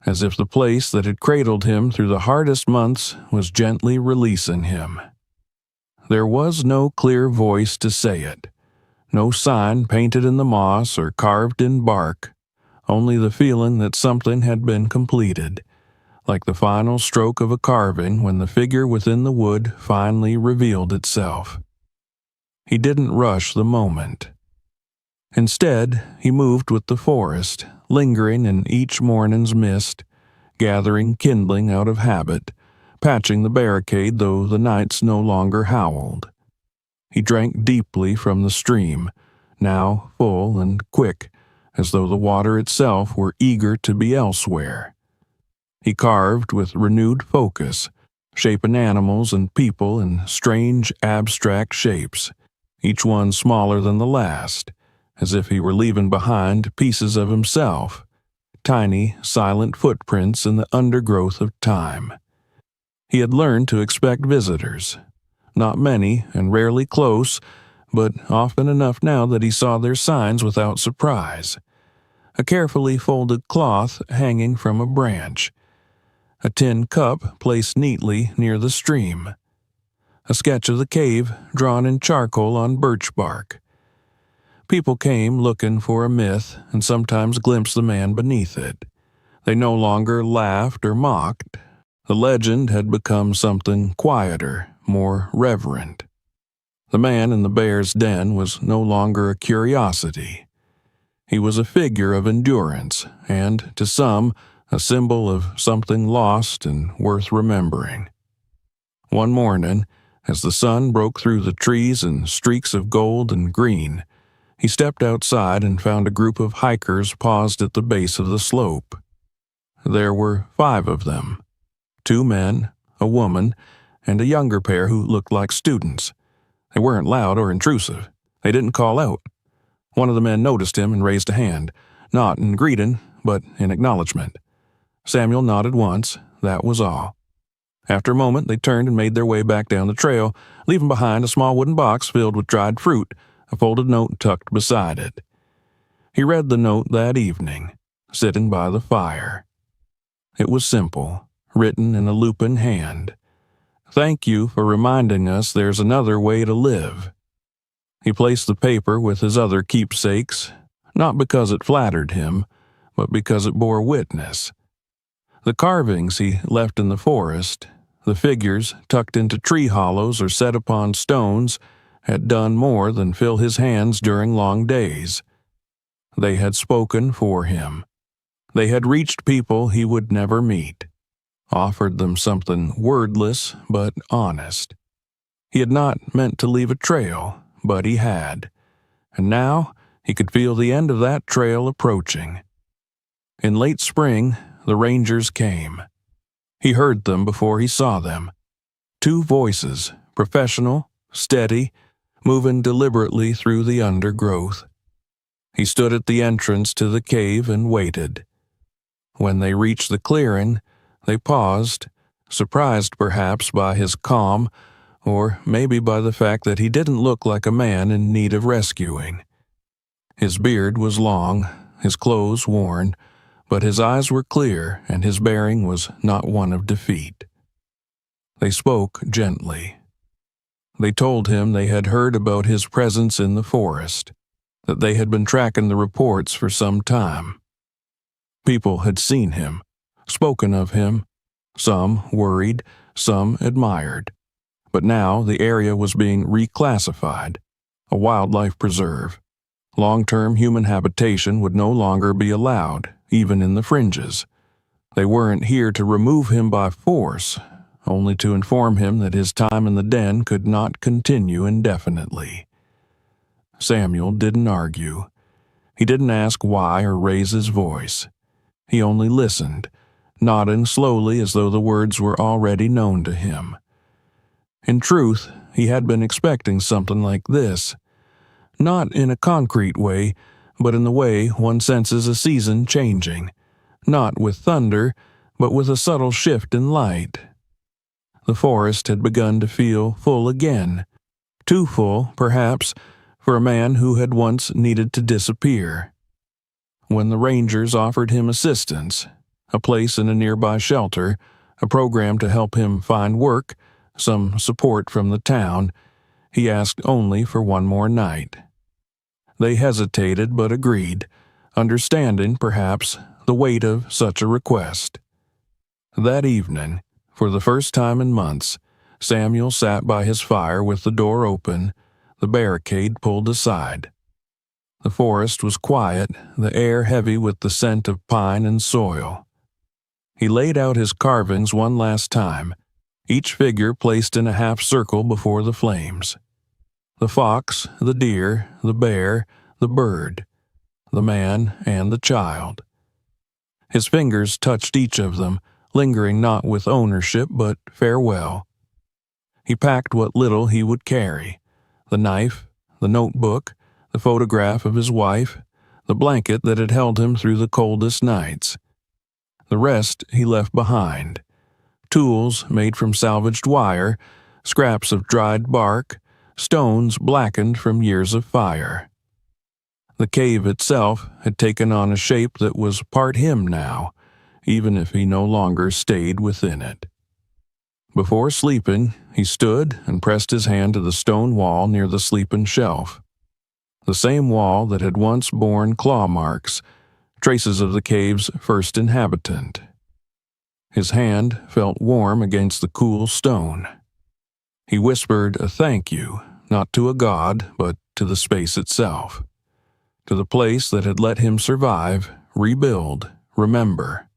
as if the place that had cradled him through the hardest months was gently releasing him. There was no clear voice to say it, no sign painted in the moss or carved in bark, only the feeling that something had been completed, like the final stroke of a carving when the figure within the wood finally revealed itself. He didn't rush the moment. Instead, he moved with the forest, lingering in each morning's mist, gathering kindling out of habit, patching the barricade though the nights no longer howled. He drank deeply from the stream, now full and quick, as though the water itself were eager to be elsewhere. He carved with renewed focus, shaping animals and people in strange abstract shapes, each one smaller than the last, as if he were leaving behind pieces of himself, tiny, silent footprints in the undergrowth of time. He had learned to expect visitors, not many and rarely close, but often enough now that he saw their signs without surprise. A carefully folded cloth hanging from a branch, a tin cup placed neatly near the stream, a sketch of the cave drawn in charcoal on birch bark. People came looking for a myth and sometimes glimpsed the man beneath it. They no longer laughed or mocked. The legend had become something quieter, more reverent. The man in the bear's den was no longer a curiosity. He was a figure of endurance, and, to some, a symbol of something lost and worth remembering. One morning, as the sun broke through the trees in streaks of gold and green, he stepped outside and found a group of hikers paused at the base of the slope. There were 5 of them, 2 men, a woman, and a younger pair who looked like students. They weren't loud or intrusive. They didn't call out. One of the men noticed him and raised a hand, not in greeting, but in acknowledgement. Samuel nodded once, that was all. After a moment, they turned and made their way back down the trail, leaving behind a small wooden box filled with dried fruit, a folded note tucked beside it. He read the note that evening, sitting by the fire. It was simple, written in a lupin hand. Thank you for reminding us there's another way to live. He placed the paper with his other keepsakes, not because it flattered him, but because it bore witness. The carvings he left in the forest, the figures tucked into tree hollows or set upon stones, had done more than fill his hands during long days. They had spoken for him. They had reached people he would never meet, offered them something wordless but honest. He had not meant to leave a trail, but he had, and now he could feel the end of that trail approaching. In late spring, the rangers came. He heard them before he saw them. 2 voices, professional, steady, moving deliberately through the undergrowth. He stood at the entrance to the cave and waited. When they reached the clearing, they paused, surprised perhaps by his calm, or maybe by the fact that he didn't look like a man in need of rescuing. His beard was long, his clothes worn, but his eyes were clear and his bearing was not one of defeat. They spoke gently. They told him they had heard about his presence in the forest, that they had been tracking the reports for some time. People had seen him, spoken of him, some worried, some admired. But now the area was being reclassified, a wildlife preserve. Long-term human habitation would no longer be allowed, even in the fringes. They weren't here to remove him by force, only to inform him that his time in the den could not continue indefinitely. Samuel didn't argue. He didn't ask why or raise his voice. He only listened, nodding slowly as though the words were already known to him. In truth, he had been expecting something like this. Not in a concrete way, but in the way one senses a season changing. Not with thunder, but with a subtle shift in light. The forest had begun to feel full again. Too full, perhaps, for a man who had once needed to disappear. When the rangers offered him assistance, a place in a nearby shelter, a program to help him find work, some support from the town, he asked only for one more night. They hesitated but agreed, understanding, perhaps, the weight of such a request. That evening, for the first time in months, Samuel sat by his fire with the door open, the barricade pulled aside. The forest was quiet, the air heavy with the scent of pine and soil. He laid out his carvings one last time, each figure placed in a half circle before the flames. The fox, the deer, the bear, the bird, the man, and the child. His fingers touched each of them, lingering not with ownership but farewell. He packed what little he would carry, the knife, the notebook, the photograph of his wife, the blanket that had held him through the coldest nights. The rest he left behind. Tools made from salvaged wire, scraps of dried bark, stones blackened from years of fire. The cave itself had taken on a shape that was part him now, even if he no longer stayed within it. Before sleeping, he stood and pressed his hand to the stone wall near the sleeping shelf. The same wall that had once borne claw marks, traces of the cave's first inhabitant. His hand felt warm against the cool stone. He whispered a thank you, not to a god, but to the space itself. To the place that had let him survive, rebuild, remember.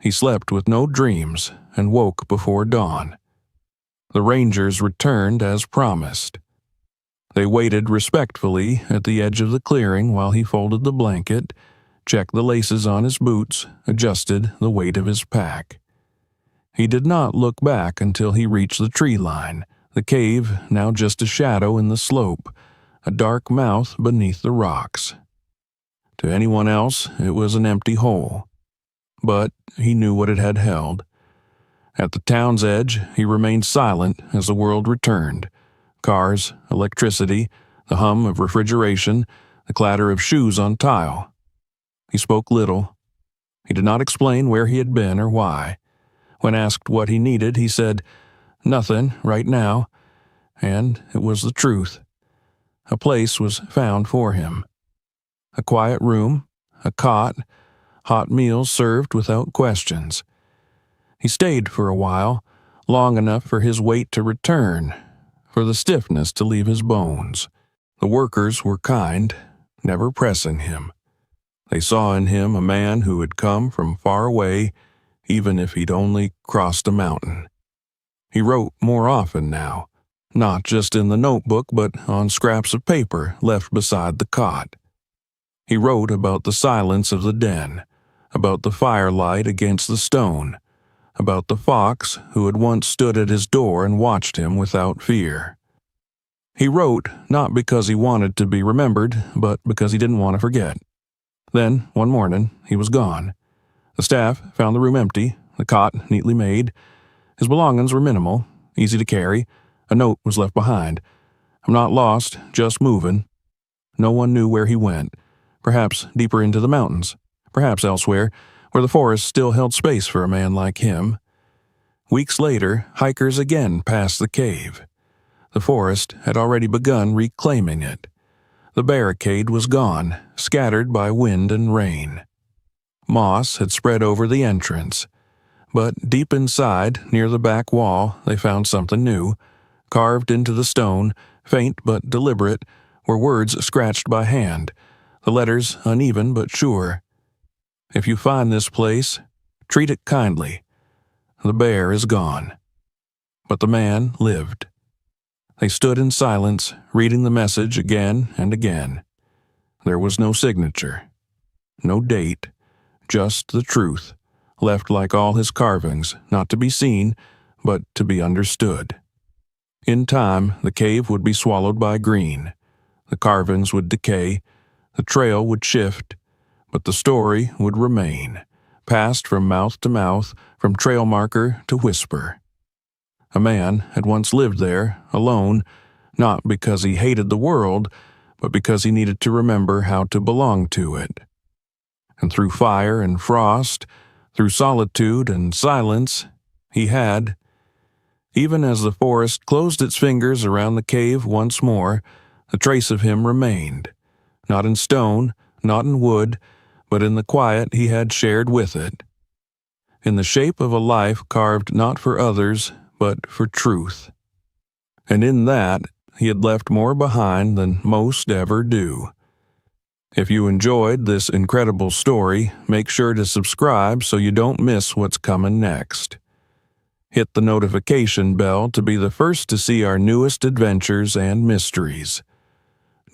He slept with no dreams and woke before dawn. The rangers returned as promised. They waited respectfully at the edge of the clearing while he folded the blanket, checked the laces on his boots, adjusted the weight of his pack. He did not look back until he reached the tree line, the cave now just a shadow in the slope, a dark mouth beneath the rocks. To anyone else, it was an empty hole. But he knew what it had held. At the town's edge, he remained silent as the world returned. Cars, electricity, the hum of refrigeration, the clatter of shoes on tile. He spoke little. He did not explain where he had been or why. When asked what he needed, he said, "Nothing, right now." And it was the truth. A place was found for him. A quiet room, a cot, hot meals served without questions. He stayed for a while, long enough for his weight to return, for the stiffness to leave his bones. The workers were kind, never pressing him. They saw in him a man who had come from far away, even if he'd only crossed a mountain. He wrote more often now, not just in the notebook but on scraps of paper left beside the cot. He wrote about the silence of the den, about the firelight against the stone, about the fox who had once stood at his door and watched him without fear. He wrote not because he wanted to be remembered, but because he didn't want to forget. Then, one morning, he was gone. The staff found the room empty, the cot neatly made. His belongings were minimal, easy to carry. A note was left behind. "I'm not lost, just moving." No one knew where he went. Perhaps deeper into the mountains. Perhaps elsewhere, where the forest still held space for a man like him. Weeks later, hikers again passed the cave. The forest had already begun reclaiming it. The barricade was gone, scattered by wind and rain. Moss had spread over the entrance. But deep inside, near the back wall, they found something new. Carved into the stone, faint but deliberate, were words scratched by hand, the letters uneven but sure. If you find this place, treat it kindly. The bear is gone. But the man lived. They stood in silence, reading the message again and again. There was no signature, no date, just the truth, left like all his carvings, not to be seen, but to be understood. In time, the cave would be swallowed by green. The carvings would decay, the trail would shift, but the story would remain, passed from mouth to mouth, from trail marker to whisper. A man had once lived there, alone, not because he hated the world, but because he needed to remember how to belong to it. And through fire and frost, through solitude and silence, he had. Even as the forest closed its fingers around the cave once more, a trace of him remained, not in stone, not in wood, but in the quiet he had shared with it, in the shape of a life carved not for others, but for truth. And in that, he had left more behind than most ever do. If you enjoyed this incredible story, make sure to subscribe so you don't miss what's coming next. Hit the notification bell to be the first to see our newest adventures and mysteries.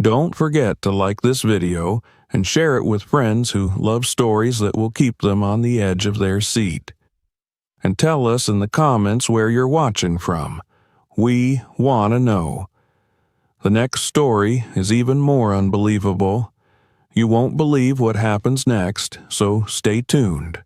Don't forget to like this video and share it with friends who love stories that will keep them on the edge of their seat. And tell us in the comments where you're watching from. We want to know. The next story is even more unbelievable. You won't believe what happens next, so stay tuned.